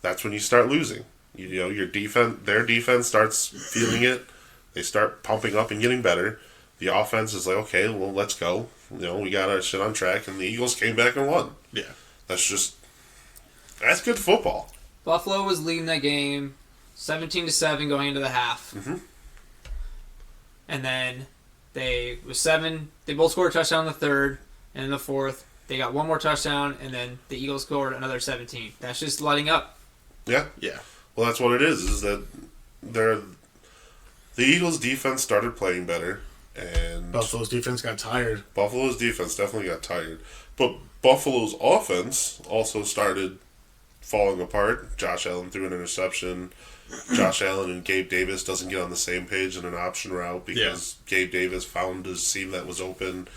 That's when you start losing. Your defense, their defense starts feeling it. They start pumping up and getting better. The offense is like, okay, well, let's go. We got our shit on track, and the Eagles came back and won. Yeah. That's good football. Buffalo was leading that game 17-7 going into the half. Mm-hmm. And then they both scored a touchdown in the third, and in the fourth, they got one more touchdown, and then the Eagles scored another 17. That's just letting up. Yeah. Yeah. Well, that's what it is that the Eagles' defense started playing better, and Buffalo's defense got tired. Buffalo's defense definitely got tired. But Buffalo's offense also started falling apart. Josh Allen threw an interception. Josh Allen and Gabe Davis doesn't get on the same page in an option route because Gabe Davis found a seam that was open.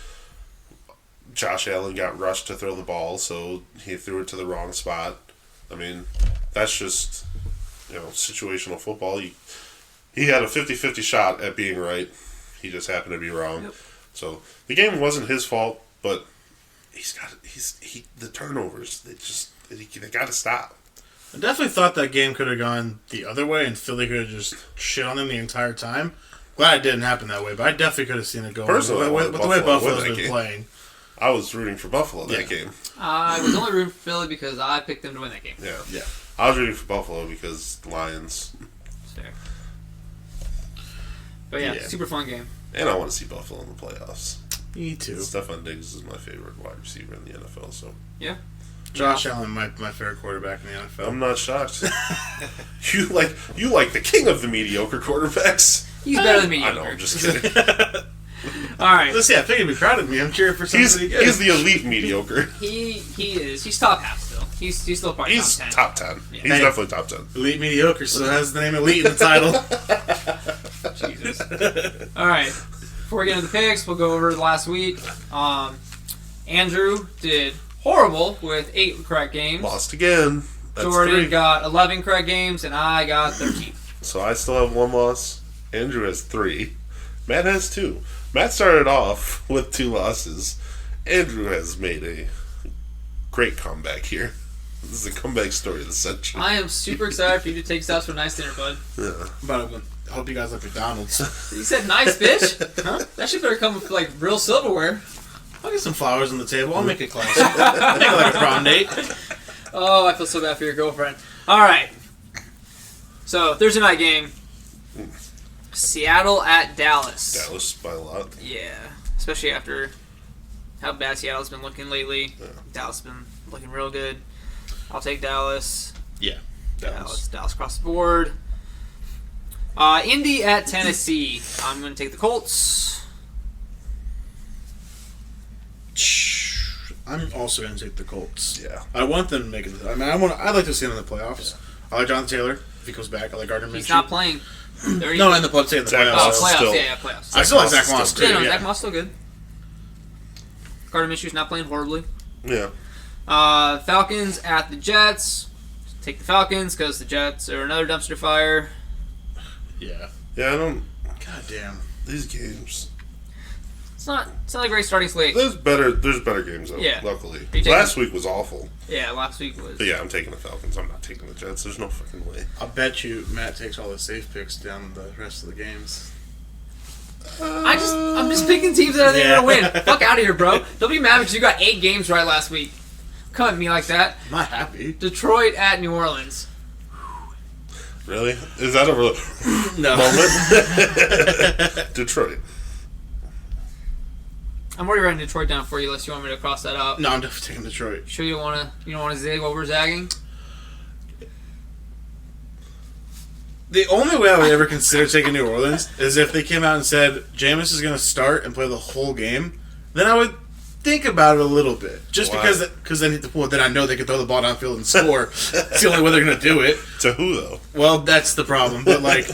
Josh Allen got rushed to throw the ball, so he threw it to the wrong spot. I mean, that's just, situational football. He had a 50-50 shot at being right. He just happened to be wrong. Yep. So the game wasn't his fault, but the turnovers, they got to stop. I definitely thought that game could have gone the other way and Philly could have just shit on them the entire time. Glad it didn't happen that way, but I definitely could have seen it go Personally, with the way Buffalo's been game. playing. I was rooting for Buffalo that game. I was only rooting for Philly because I picked them to win that game. Yeah. I was rooting for Buffalo because the Lions. It's fair. But yeah, super fun game. And I want to see Buffalo in the playoffs. Me too. Stephon Diggs is my favorite wide receiver in the NFL, so. Yeah. Josh Allen, my favorite quarterback in the NFL. I'm not shocked. you like the king of the mediocre quarterbacks. He's better than me. I know, I'm just kidding. All right. Let's see. I think he'd be proud of me. I'm cheering for He's somebody good. the elite mediocre. He is. He's top half still. He's still probably He's top 10. top 10. Yeah. He's Hey. definitely top 10. Elite mediocre, so has the name Elite in the title. Jesus. All right. Before we get into the picks, we'll go over the last week. Andrew did horrible with 8 correct games. Lost again. That's Jordan 3. got 11 correct games, and I got 13. So I still have 1 loss. Andrew has 3. Matt has 2. Matt started off with 2 losses. Andrew has made a great comeback here. This is a comeback story of the century. I am super excited for you to take us out to a nice dinner, bud. Yeah. But I hope you guys like McDonald's. You said nice, bitch. Huh? That shit better come with like real silverware. I'll get some flowers on the table. I'll make it classy. I'll make it like a prom date. Oh, I feel so bad for your girlfriend. All right. So Thursday night game. Seattle at Dallas. Dallas by a lot. Yeah, especially after how bad Seattle's been looking lately. Yeah. Dallas has been looking real good. I'll take Dallas. Yeah. Dallas across the board. Indy at Tennessee. I'm going to take the Colts. I'm also going to take the Colts. Yeah. I want them to make it. I'd like to see them in the playoffs. I like Jonathan Taylor if he comes back. I like Gardner Minshew. He's not playing. No, in the playoffs. In the Zach playoffs. Oh, Moss playoffs. still- Yeah, playoffs. I still like Zach Zach Moss Moss is too. Yeah, no, Yeah. Zach Moss still good. Gardner Minshew's not playing horribly. Yeah. Falcons at the Jets. Take the Falcons because the Jets are another dumpster fire. Yeah. Yeah, I don't. God damn. These games. It's not a great starting slate. There's better games, though, Yeah. luckily. you taking- Last week was awful. Yeah, last week was. But yeah, I'm taking the Falcons. I'm not taking the Jets. There's no fucking way. I'll bet you Matt takes all the safe picks down the rest of the games. I'm just picking teams that I think are gonna win. Fuck out of here, bro. Don't be mad because you got 8 games right last week. Come at me like that. I'm not happy. Detroit at New Orleans. Really? Is that a real No. moment? Detroit. I'm already writing Detroit down for you, unless you want me to cross that out. No, I'm definitely taking Detroit. Sure you don't wanna zig while we're zagging? The only way I would ever consider taking New Orleans is if they came out and said Jameis is going to start and play the whole game. Then I would think about it a little bit, just Why? because then I know they can throw the ball downfield and score. It's the only way they're going to do it. To who, though? Well, that's the problem. But like,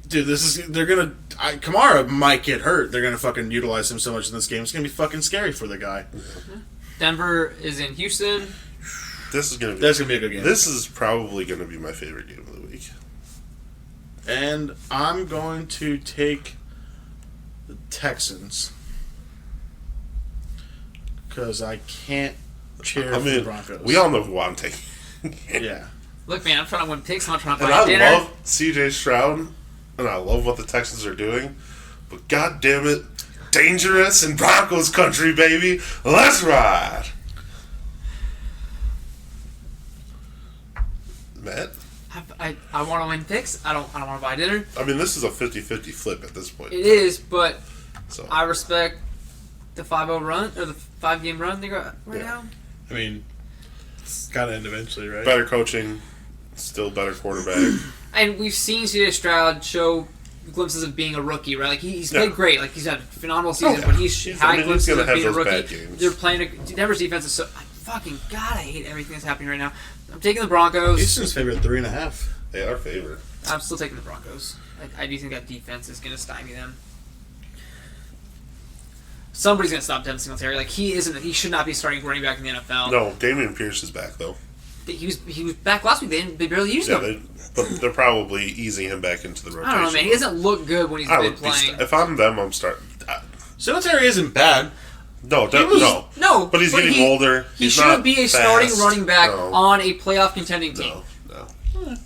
dude, they're gonna. Kamara might get hurt. They're gonna fucking utilize him so much in this game. It's gonna be fucking scary for the guy. Denver is in Houston. This is gonna be. That's gonna be a good game. This is probably gonna be my favorite game of the week. And I'm going to take the Texans because I can't cheer I for the mean, Broncos. we all know who I'm taking. Yeah. Look, man, I'm trying to win picks. I'm not trying to And buy I dinner. love C.J. Stroud, and I love what the Texans are doing, but god damn it, dangerous in Broncos country, baby. Let's ride. Matt? I want to win picks. I don't want to buy dinner. I mean, this is a 50-50 flip at this point. It is, but So I respect the 5-0 run or the 5-game run they got right Yeah. now. I mean, it's gotta end eventually, right? better coaching, still better quarterback. And we've seen C.J. Stroud show glimpses of being a rookie, right? Like he's played Yeah. great. Like he's had a phenomenal season, yeah. but he's He's had he's glimpses gonna of have being a those rookie. bad games. They're playing. Denver's defense is so. Fucking God, I hate everything that's happening right now. I'm taking the Broncos. Houston's favorite 3.5. They are favorite. I'm still taking the Broncos. I do think that defense is going to stymie them. Somebody's going to stop Devin Singletary. Like he isn't. He should not be starting running back in the NFL. No, Damian Pierce is back though. He was back last week. They barely used Yeah, him. but they're probably easing him back into the rotation. I don't know, man. He doesn't look good when he's I been would be playing. if I'm them, I'm starting. Singletary isn't bad. No, was- no. no, But he's but getting he- older. He He's shouldn't not be a fast. starting running back No. on a playoff contending team.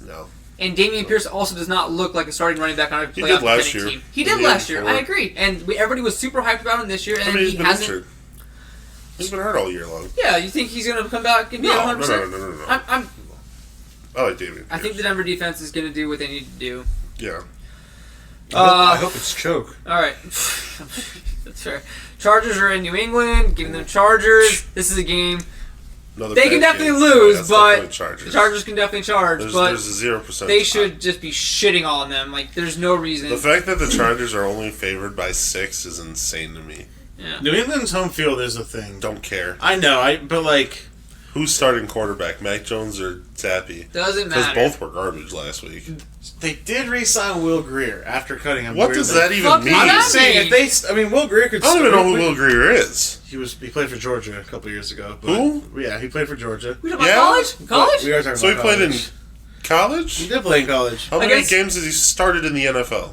No. And Damian Pierce also does not look like a starting running back on a He playoff did last contending year. team. He The did year last year. before. I agree. And everybody was super hyped about him this year, and I mean, he's he been hasn't. injured. He's been hurt all year long. Yeah, you think he's going to come back and be No, 100%? no. I I like Damian. think the Pierce. Denver defense is going to do what they need to do. Yeah. I hope it's choke. All right. That's fair. Chargers are in New England. Giving them Chargers. This is a game. Another They bad can definitely game. lose, That's but definitely Chargers. the Chargers can definitely charge. There's but a 0%. they should just be shitting on them. Like, there's no reason. The fact that the Chargers are only favored by 6 is insane to me. Yeah. New England's home field is a thing. Don't care. I know, but like, Who's starting quarterback, Mac Jones or Zappy? Doesn't Because matter. both were garbage last week. they did re-sign Will Greer after cutting him. What does that even Fuck mean? that I'm mean? just saying, if they, Will Greer could. I don't even know who start- Will Greer is. He played for Georgia a couple years ago. But, Who? Yeah, he played for Georgia. We talking Yeah? about college? College? We are talking So he about played in college. college? He did play in college. How I many guess- games has he started in the NFL?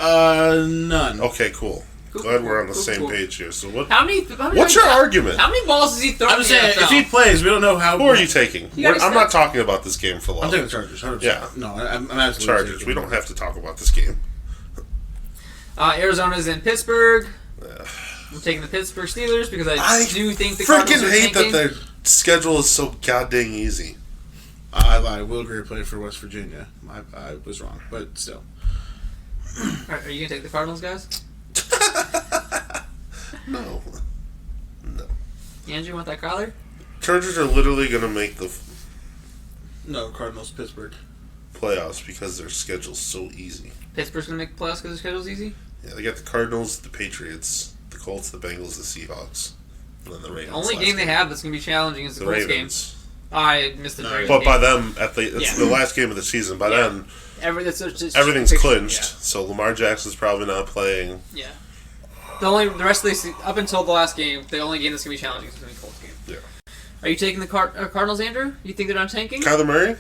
None. Okay, cool. Cool, Glad we're on the cool, same cool. page here. So what? How many What's your argument? How many balls has he thrown I'm in just the saying, NFL? if he plays, we don't know how. Who are you taking? You gotta I'm not stop. talking about this game for long. I'm taking the Chargers. 100%. Yeah. No, I'm absolutely Chargers. taking We them. don't have to talk about this game. Arizona's in Pittsburgh. I'm taking the Pittsburgh Steelers because I do think the freaking Cardinals are hate that tanking. their schedule is so goddamn easy. I lied. Will Greer played for West Virginia. I was wrong, but still. Are you gonna take the Cardinals, guys? No. Andrew, want that Kyler? Chargers are literally going to make the No, Cardinals, Pittsburgh. playoffs because their schedule's so easy. Pittsburgh's gonna make the playoffs because their schedule's easy. Yeah, they got the Cardinals, the Patriots, the Colts, the Bengals, the Seahawks, and then the Ravens. The only last game they have that's gonna be challenging is the Colts game. Ravens. I missed the No, Ravens But game. by them, it's Yeah. the last game of the season. By Yeah. then, Everything's everything's clinched. So Lamar Jackson's probably not playing. Yeah. The rest of the up until the last game, the only game that's gonna be challenging is gonna be the Colts game. Yeah. Are you taking the Cardinals, Andrew? You think they're not tanking? Kyler Murray?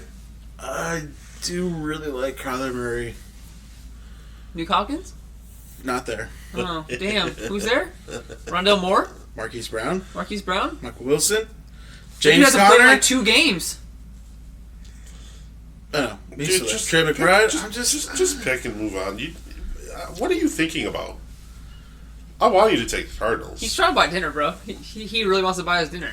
I do really like Kyler Murray. Nuke Hopkins? Not there. Oh, damn. Who's there? Rondell Moore? Marquise Brown, Marquise Brown? Michael Wilson, You James guys have played Conner. like 2 games. Oh, Dude, Trey McBride. Just pick and move on. What are you thinking about? I want you to take the Cardinals. He's trying to buy dinner, bro. He really wants to buy us dinner.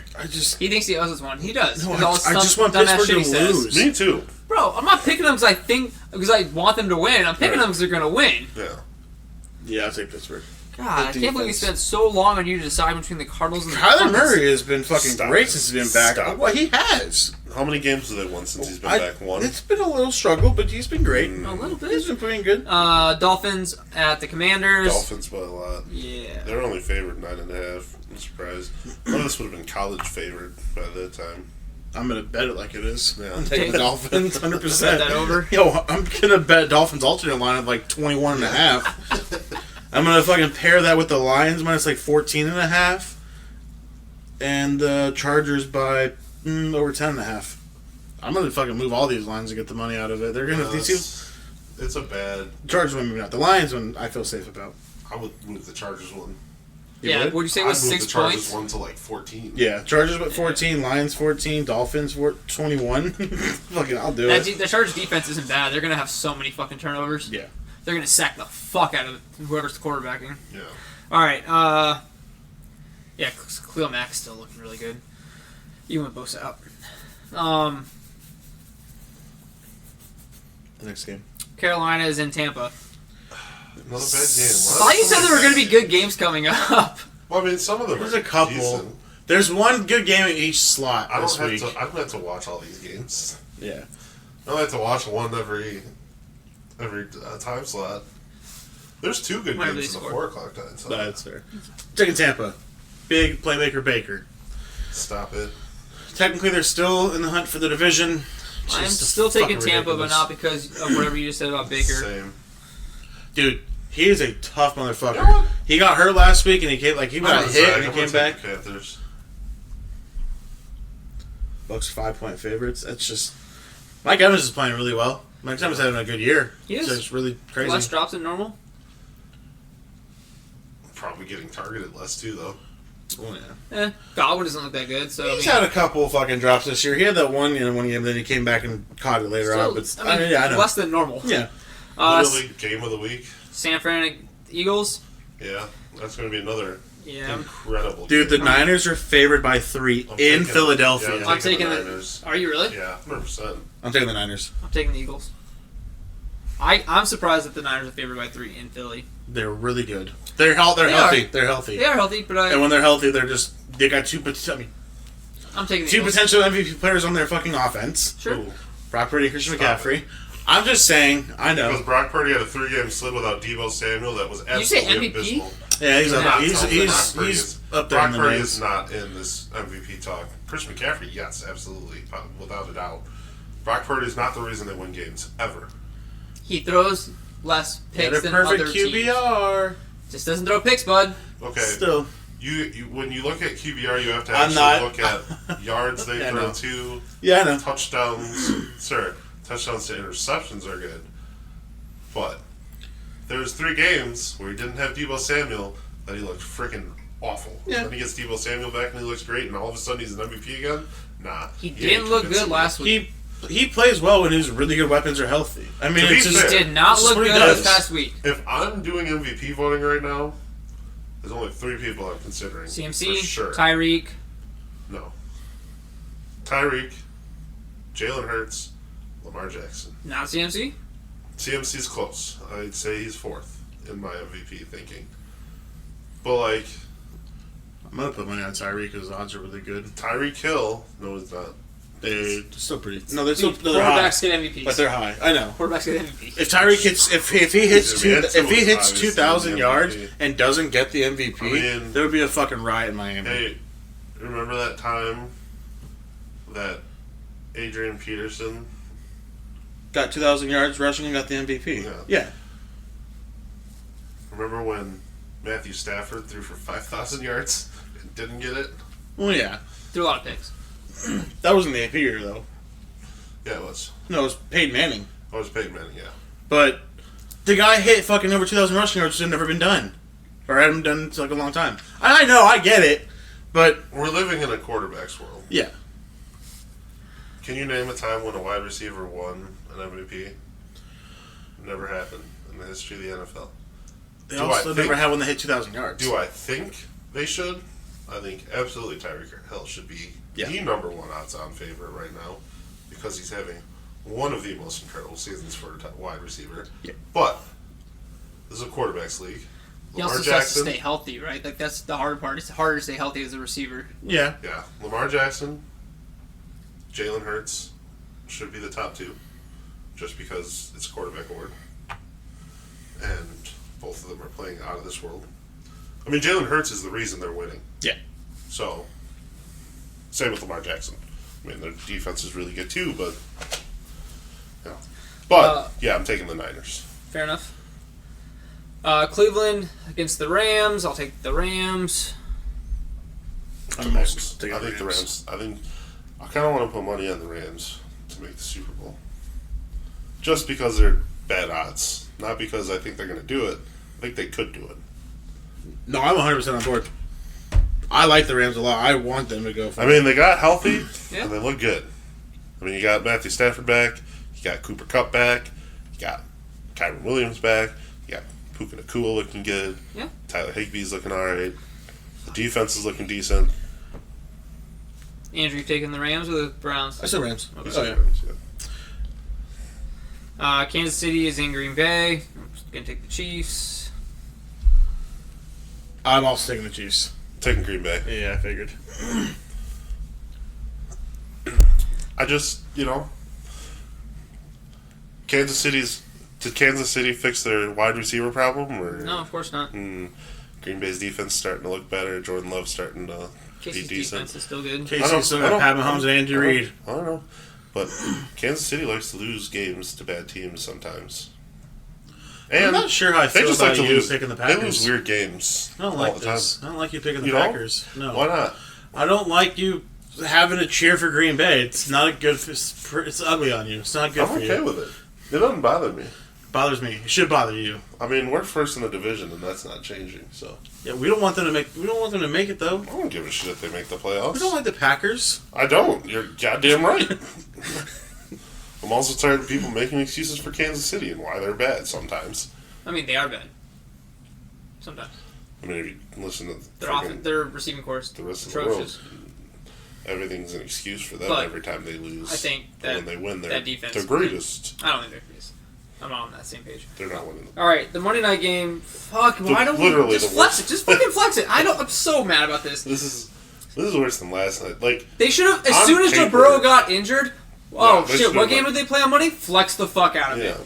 He thinks he owes us one. He does. No, With all the I just stuff- want dumbass Pittsburgh shit to he says. lose. Me too. Bro, I'm not picking them because I want them to win. I'm picking them because they're going to win. Yeah. Yeah, I'll take Pittsburgh. God, I The can't believe we defense. spent so long on you to decide between the Cardinals and the Kyler Cardinals. Murray has been fucking Stop great it. since he's been back. Stop Well, he has. How many games have they won since he's been back? One? It's been a little struggle, but he's been great. A little bit. He's been playing good. Dolphins at the Commanders. Dolphins by a lot. Yeah. They're only favored 9.5. I'm surprised. One of this would have been college favored by that time. I'm gonna bet it like it is. Yeah. I'm taking the Dolphins, 100%. Bet that over. Yo, I'm gonna bet Dolphins alternate line of like 21.5. I'm gonna fucking pair that with the Lions minus like 14.5, and the Chargers by over 10.5. I'm gonna fucking move all these lines to get the money out of it. They're gonna these two It's a bad. Chargers one, maybe not. The Lions one, I feel safe about. I would move the Chargers one. Yeah, would? would you say it I'd was move 6 the Chargers points? one to like 14. Yeah, Chargers with 14, Lions 14, Dolphins 21. Fucking, I'll do it. The Chargers defense isn't bad. They're going to have so many fucking turnovers. Yeah. They're going to sack the fuck out of whoever's quarterbacking. Yeah. All right. Yeah, Khalil Mack's still looking really good. Even with Bosa out. The next game. Carolina is in Tampa. Another bad game. I thought you said there were going to be good games coming up. Well, I mean, some of them There's are a couple. decent. There's one good game in each slot I this don't week. have to. I don't have to watch all these games. Yeah. I don't have to watch one every time slot. There's 2 good Whenever games they in the score. 4 o'clock time. So That's fair. Taking Tampa. Big playmaker Baker. stop it. Technically, they're still in the hunt for the division. I'm Just still taking fucking Tampa, but ridiculous. not because of whatever you just said about Baker. Same. Dude, he is a tough motherfucker. You know what? He got hurt last week, and he came he got hit, and he I'm came gonna back. take the Panthers. Bucks 5-point favorites. That's just Mike Evans is playing really well. Mike Evans having a good year. He is. So it's really crazy. Less drops than normal. Probably getting targeted less too, though. Oh, yeah. Godwin doesn't look that good, so He's had a couple fucking drops this year. He had that one, one game, then he came back and caught it later on. But I mean, yeah, I know. less than normal. Yeah. Little League game of the week. San Fran Eagles. Yeah, that's going to be another Yeah. incredible. Dude, the game. Niners are favored by 3 I'm in taking- Philadelphia. Yeah, I'm taking the the. Niners. Are you really? Yeah, 100%. I'm taking the Niners. I'm taking the Eagles. I'm surprised that the Niners are favored by 3 in Philly. They're really good. They're healthy. They They're healthy. They are healthy, but And when they're healthy, they got 2. I mean, I'm taking the two Eagles. potential MVP players on their fucking offense. Sure. Ooh, Brock Purdy and Christian Stop McCaffrey. I'm just saying, I because know. Brock Purdy had a 3-game slip without Deebo Samuel that was You say absolutely MVP? abysmal. Yeah, he's Not up. He's Brock Purdy he's is- up there Brock in the Purdy names. is not in this MVP talk. Chris McCaffrey, yes, absolutely, without a doubt. Brock Purdy is not the reason they win games ever. He throws less Get picks a than perfect other teams. QBR. Just doesn't throw picks, bud. Okay, Still, you when you look at QBR, you have to I'm actually not- look at yards they Yeah, I throw know. to, yeah, I know. touchdowns. Sir, touchdowns to interceptions are good, but there's 3 games where he didn't have Deebo Samuel that he looked freaking awful. Yeah. Then he gets Deebo Samuel back and he looks great, and all of a sudden he's an MVP again. Nah, He ain't didn't look convincing good me. last week. He plays well when his really good weapons are healthy. I mean, To be it's just fair, Did not This is look what he good does. this past week. If I'm doing MVP voting right now, there's only 3 people I'm considering. CMC, for sure. Tyreek. No. Tyreek, Jalen Hurts, Lamar Jackson. Not CMC. CMC's close. I'd say he's 4th in my MVP thinking. But like I'm gonna put money on Tyreek because the odds are really good. Tyreek Hill, no, it's not. They're still pretty. No, they're still Dude, they're high, quarterbacks get MVPs. but they're high. I know. Quarterbacks get MVP. If Tyreek hits, if he hits Yeah, two, if he hits obviously 2,000 the yards MVP. and doesn't get the MVP, I mean- there would be a fucking riot in Miami. Hey, remember that time that Adrian Peterson? Got 2,000 yards rushing and got the MVP. Yeah. Remember when Matthew Stafford threw for 5,000 yards and didn't get it? Well, yeah. Threw a lot of picks. That wasn't the AP year though. Yeah, it was. No, it was Peyton Manning. I was Peyton Manning, yeah. But the guy hit fucking over 2,000 rushing yards, which had never been done, or hadn't been done in like a long time. I know, I get it, but We're living in a quarterback's world. yeah. Can you name a time when a wide receiver won an MVP? Never happened in the history of the NFL. They Do also I never think- had one that hit 2,000 yards. Do I think they should? I think absolutely Tyreek Hill should be Yeah. the number 1 odds-on favorite right now because he's having one of the most incredible seasons for a wide receiver. Yeah. But this is a quarterbacks league. He Lamar also has to Jackson, stay healthy, right? Like that's the hard part. It's harder to stay healthy as a receiver. Yeah. yeah, Lamar Jackson, Jalen Hurts should be the top 2, just because it's a quarterback award, and both of them are playing out of this world. I mean, Jalen Hurts is the reason they're winning. Yeah. So, same with Lamar Jackson. I mean, their defense is really good too, but yeah. But yeah, I'm taking the Niners. Fair enough. Cleveland against the Rams. I'll take the Rams. I'm also taking I think the Rams. I think I kind of want to put money on the Rams to make the Super Bowl, just because they're bad odds, not because I think they're going to do it. I think they could do it. No, I'm 100% on board. I like the Rams a lot. I want them to go for I mean, they got healthy Yeah. and they look good. I mean, you got Matthew Stafford back, you got Cooper Kupp back, you got Kyron Williams back, you got Puka Nacua looking good. Yeah. Tyler Higbee's looking all right. The defense is looking decent. Andrew, you taking the Rams or the Browns? I said Rams. Okay. Oh, yeah. Kansas City is in Green Bay. I'm just gonna take the Chiefs. I'm also taking the Chiefs. Taking Green Bay. Yeah, I figured. I just, Kansas City's. Did Kansas City fix their wide receiver problem? Or No, of course not. Green Bay's defense starting to look better. Jordan Love's starting to Casey's be decent. defense is still good. I don't- Casey's still I got don't- Pat Mahomes and Andy Reid. I don't know. But Kansas City likes to lose games to bad teams sometimes. And I'm not sure how I they feel just about like to you lose. picking the They Packers. lose weird games I don't all like the time. this. I don't like you picking the You don't? Packers. No. Why not? I don't like you having to cheer for Green Bay. It's not a good. It's ugly on you. It's not good I'm for okay you. with it. It doesn't bother me. Bothers me. It should bother you. I mean, we're first in the division, and that's not changing. So Yeah, we don't want them to make. We don't want them to make it though. I don't give a shit if they make the We playoffs. don't like the Packers. I don't. You're goddamn right. I'm also tired of people making excuses for Kansas City and why they're bad sometimes. I mean, they are bad. Sometimes I mean, if you listen to their receiving core is the rest of the world, atrocious. everything's an excuse for them But every time they lose. I think But that when they win, they're that defense. the greatest. I don't think they're greatest. I'm not on that same page. They're not winning. All right, the Monday night game. Fuck, why don't we literally just the flex worst. it? Just fucking flex it. I'm so mad about this. This is This is worse than last night. Like They should have, as on soon as Joe paper- Burrow got injured, Yeah, they shit, what should've, game like- did they play on Monday? Flex the fuck out of yeah, it.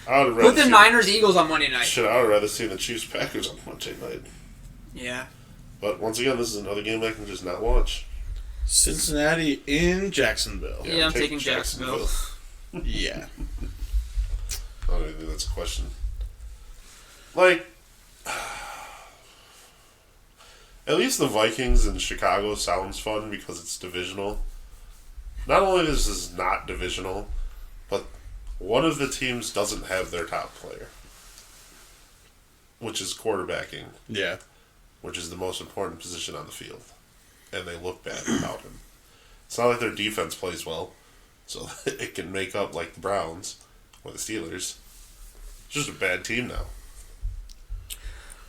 I would rather Put the see- Niners-Eagles on Monday night. Shit, I would rather see the Chiefs Packers on Monday night. Yeah. But once again, this is another game I can just not watch. Cincinnati in Jacksonville. Yeah, I'm taking Jacksonville. Yeah. I don't even think that's a question. Like, at least the Vikings in Chicago sounds fun because it's divisional. Not only is this not divisional, but one of the teams doesn't have their top player, which is quarterbacking, Yeah. which is the most important position on the field. And they look bad without him. It's not like their defense plays well, so it can make up like the Browns or the Steelers. It's just a bad team now.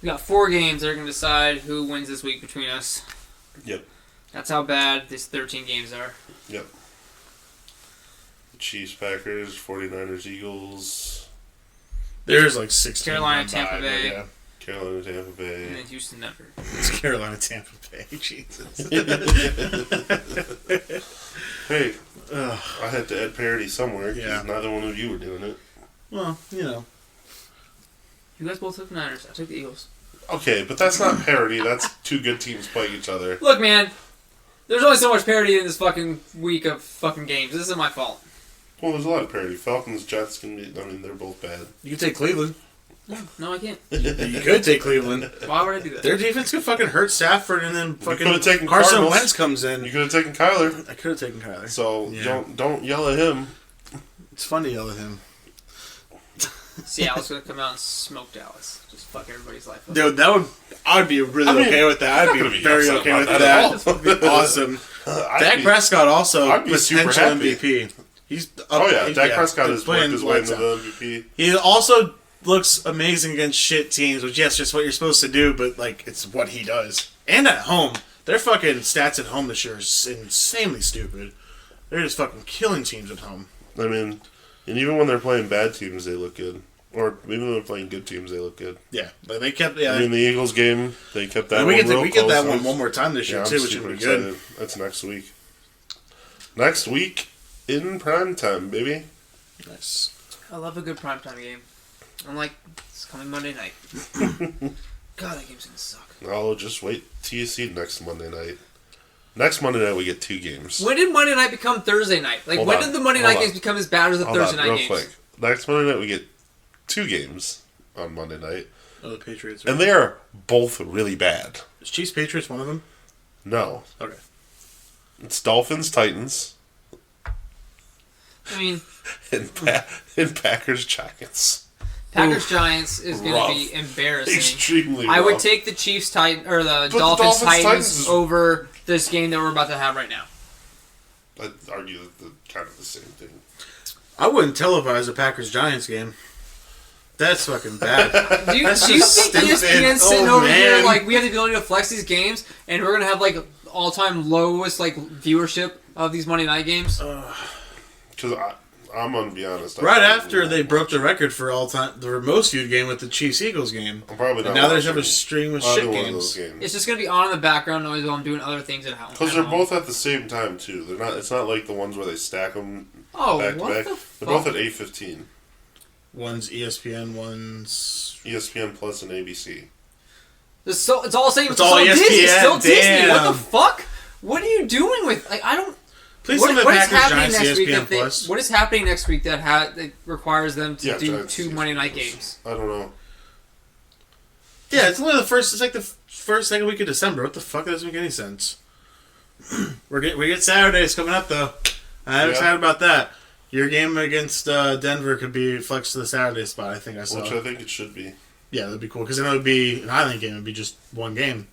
We got 4 games that are going to decide who wins this week between us. Yep. That's how bad these 13 games are. Yep. Chiefs, Packers, 49ers, Eagles, There's like 16. Carolina, gone Tampa by, Bay. Yeah. Carolina, Tampa Bay. And then Houston, Denver. It's Carolina, Tampa Bay. Jesus. Hey, Ugh. I had to add parody somewhere because Yeah. neither one of you were doing it. Well, you know. You guys both took the Niners. I took the Eagles. Okay, but that's not parody. That's two good teams playing each other. Look, man. There's only so much parity in this fucking week of fucking games. This isn't my fault. Well, there's a lot of parody. Falcons, Jets can be. I mean, they're both bad. You could take Cleveland. No, I can't. You could take Cleveland. Why would I do that? Their defense could fucking hurt Stafford, and then fucking could've taken Carson Cardinals. Wentz comes You in. could have taken Kyler, I could have taken Kyler. so Yeah. don't yell at him. It's fun to yell at him. Seattle's gonna come out and smoke Dallas. Just fuck everybody's life up. Dude, I'd be really I mean, okay with that. I'm I'd not be gonna be very upset okay about with that that. at all. That'd be awesome. Dak Prescott also I'd be super potential happy. MVP. He's Oh yeah, Dak Prescott he's has playing worked his way lights into out. the MVP. He also looks amazing against shit teams, which yes, just what you're supposed to do, but like it's what he does. And at home, their fucking stats at home this year is insanely stupid. They're just fucking killing teams at home. I mean, and even when they're playing bad teams, they look good. Or even when they're playing good teams, they look good. Yeah, but they kept. Yeah, I mean, the Eagles game, they kept that and one we get real we get that close. one more time this year Yeah, I'm too, which super would be good. excited. That's next week. Next week in prime time, baby. Nice. I love a good primetime game. Unlike it's coming Monday night. God, that game's gonna suck. I'll just wait till you see next Monday night. Next Monday night, we get 2 games. When did Monday night become Thursday night? Like, Hold when on. did the Monday Hold night on. games become as bad as the Hold Thursday on, night real games? quick. Next Monday night, we get 2 games on Monday night. Oh, the Patriots. And they are both really bad. Is Chiefs Patriots one of them? No. Okay. It's Dolphins, Titans, I mean, and Packers, Giants. Packers Giants is going Rough. to be embarrassing. Extremely I would rough. take the Chiefs Titan or the the Dolphins Dolphins-Titans Titans is- over this game that we're about to have right now. I'd argue that they're kind of the same thing. I wouldn't televise a Packers Giants game. That's fucking bad. Do you That's think just stupid. ESPN's sitting Oh, over here man. like we have the ability to flex these games and we're gonna have like all-time lowest like viewership of these Monday night games? Because I'm going to be honest. Right after they broke the record for all time, the most viewed game with the Chiefs Eagles game. I'm probably not And now there's watching another stream of either shit one of those games. games. It's just gonna be on in the background noise while I'm doing other things at home. Because they're both at the same time too. They're not. It's not like the ones where they stack them Oh, back to what back. the They're both fuck? at 8:15. One's ESPN, one's ESPN Plus and ABC. It's all the same. It's all Disney. It's ESPN, still Disney. What damn. the fuck? What are you doing with? Like, I don't. Please What, tell me what is Packers happening Giants next week? ESPN That they, Plus. what is happening next week that requires them to Yeah, do Giants 2 ESPN Monday night Plus. games? I don't know. Yeah, it's only the first. It's like the first, second week of December. What the fuck? That doesn't make any sense. we get Saturdays coming up though. I'm Yeah. excited about that. Your game against Denver could be flexed to the Saturday spot. I think I saw. Which I think it should be. Yeah, that'd be cool because then it would be an Island game. It'd be just one game.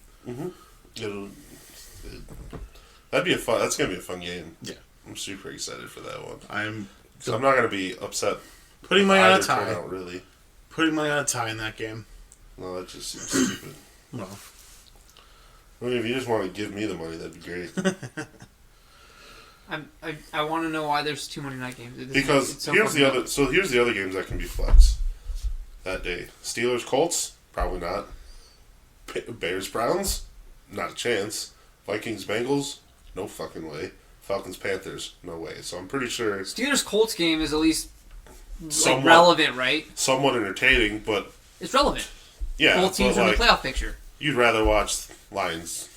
That'd be a fun. That's gonna be a fun game. Yeah. I'm super excited for that one. I'm So I'm not gonna be upset. putting money on a Either tie. turnout, really. Putting money on a tie in that game. No, that just seems stupid. Well, I mean, if you just want to give me the money, that'd be great. I want to know why there's 2 Monday night games. It's Because so here's the fucking other. So here's the other games that can be flex that day. Steelers Colts, probably not. Bears Browns, not a chance. Vikings Bengals, no fucking way. Falcons Panthers, no way. So I'm pretty sure Steelers Colts game is at least somewhat, relevant, right? somewhat entertaining, but It's relevant. yeah, Both teams but are in like, the playoff picture. you'd rather watch Lions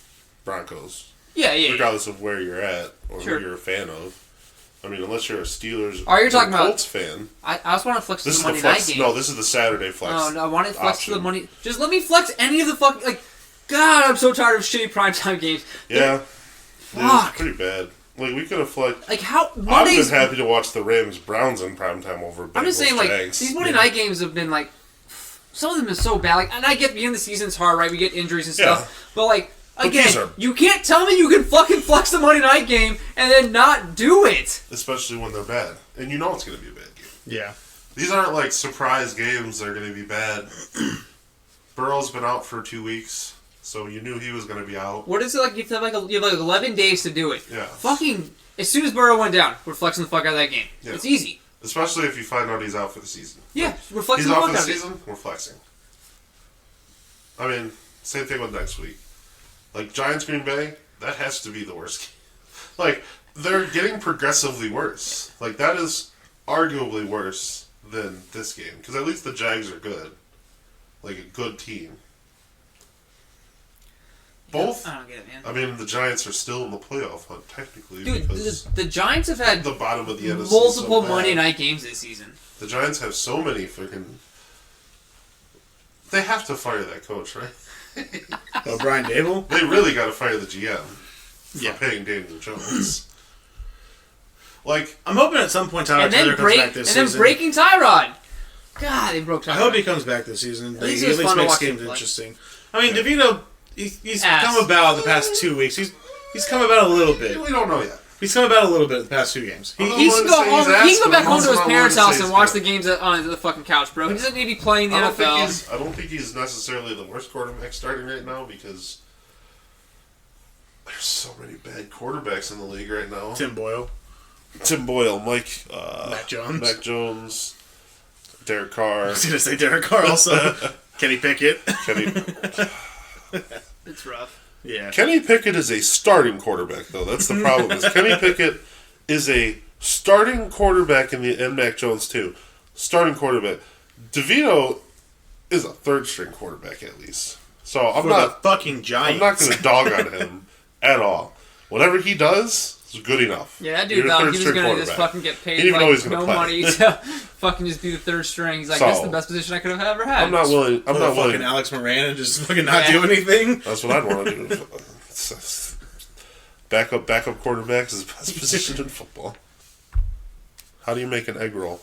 Broncos, Yeah. regardless of where you're at or Sure. who you're a fan of. I mean, unless you're a Steelers Oh, you're or talking about- Colts fan. I also want to flex to This the is the Monday night flex. game. No, this is the Saturday flex. Oh, no, I want to flex to the option. money. Just let me flex any of the fucking like. God, I'm so tired of shitty primetime games. Yeah, Fuck. it's pretty bad. Like we could have flexed. Like how I would have Mondays. been happy to watch the Rams Browns in primetime over. I'm just Bengals, saying, like Jags. these Monday night games have been like some of them are so bad. Like, and I get beginning of the season's hard, right? We get injuries and stuff, Yeah. but like. But Again, these are- you can't tell me you can fucking flex the Monday night game and then not do it. especially when they're bad, and you know it's going to be a bad game. Yeah. These aren't like surprise games that are going to be bad. Burrow's been out for 2 weeks, so you knew he was going to be out. What is it like? You have you have like 11 days to do it. Yeah. Fucking as soon as Burrow went down, we're flexing the fuck out of that game. Yeah. It's easy. Especially if you find out he's out for the season. Yeah, we're flexing He's the out fuck for out the of it. season, we're flexing. I mean, same thing with next week. Like, Giants Green Bay, that has to be the worst game. Like, they're getting progressively worse. Like, that is arguably worse than this game. Because at least the Jags are good. Like, a good team. Both, I don't get it, man. I mean, the Giants are still in the playoff hunt, technically. Dude, because the Giants have had the bottom of the NFC is multiple so bad. Monday night games this season. The Giants have so many freaking... They have to fire that coach, right? Oh, Brian Dable? They really got to fire the GM for Yeah. paying Daniel Jones. Like, I'm hoping at some point Tyler And then Taylor comes back this season. breaking Tyrod. God, they broke Tyrod. I hope he comes back this season. least He it at was least fun to makes watch him games play. interesting. I mean, DeVito, he's Ass. come about the past 2 weeks. He's come about a little bit. we don't know yet. He's come about a little bit the past 2 games. I'm not He willing can to go say home. he's He ass, can go but back I'm home to also his not parents' willing to house say and he's watch good. the games on the fucking couch, bro. He doesn't need to be playing the I don't NFL. I don't think he's necessarily the worst quarterback starting right now because there's so many bad quarterbacks in the league right now. Tim Boyle. Tim Boyle, Mac Jones. Derek Carr, I was going to say Derek Carr also. Kenny Pickett. Kenny. It's rough. Yeah. Kenny Pickett is a starting quarterback, though. That's the problem. Is Kenny Pickett is a starting quarterback and Mac Jones too. Starting quarterback. DeVito is a third string quarterback at least. So I'm For not. the fucking Giants. I'm not going to dog on him at all. Whatever he does is good enough. Yeah, that You're dude a thought he was third-string gonna just quarterback. fucking get He paid didn't even know he was like gonna no play. money to fucking just be the third string. He's like, So- this is the best position I could have ever had. I'm not willing. I'm Put not a fucking willing. Alex Moran and just fucking not Yeah. do anything. That's what I'd want to do. Backup quarterbacks is the best position in football. How do you make an egg roll?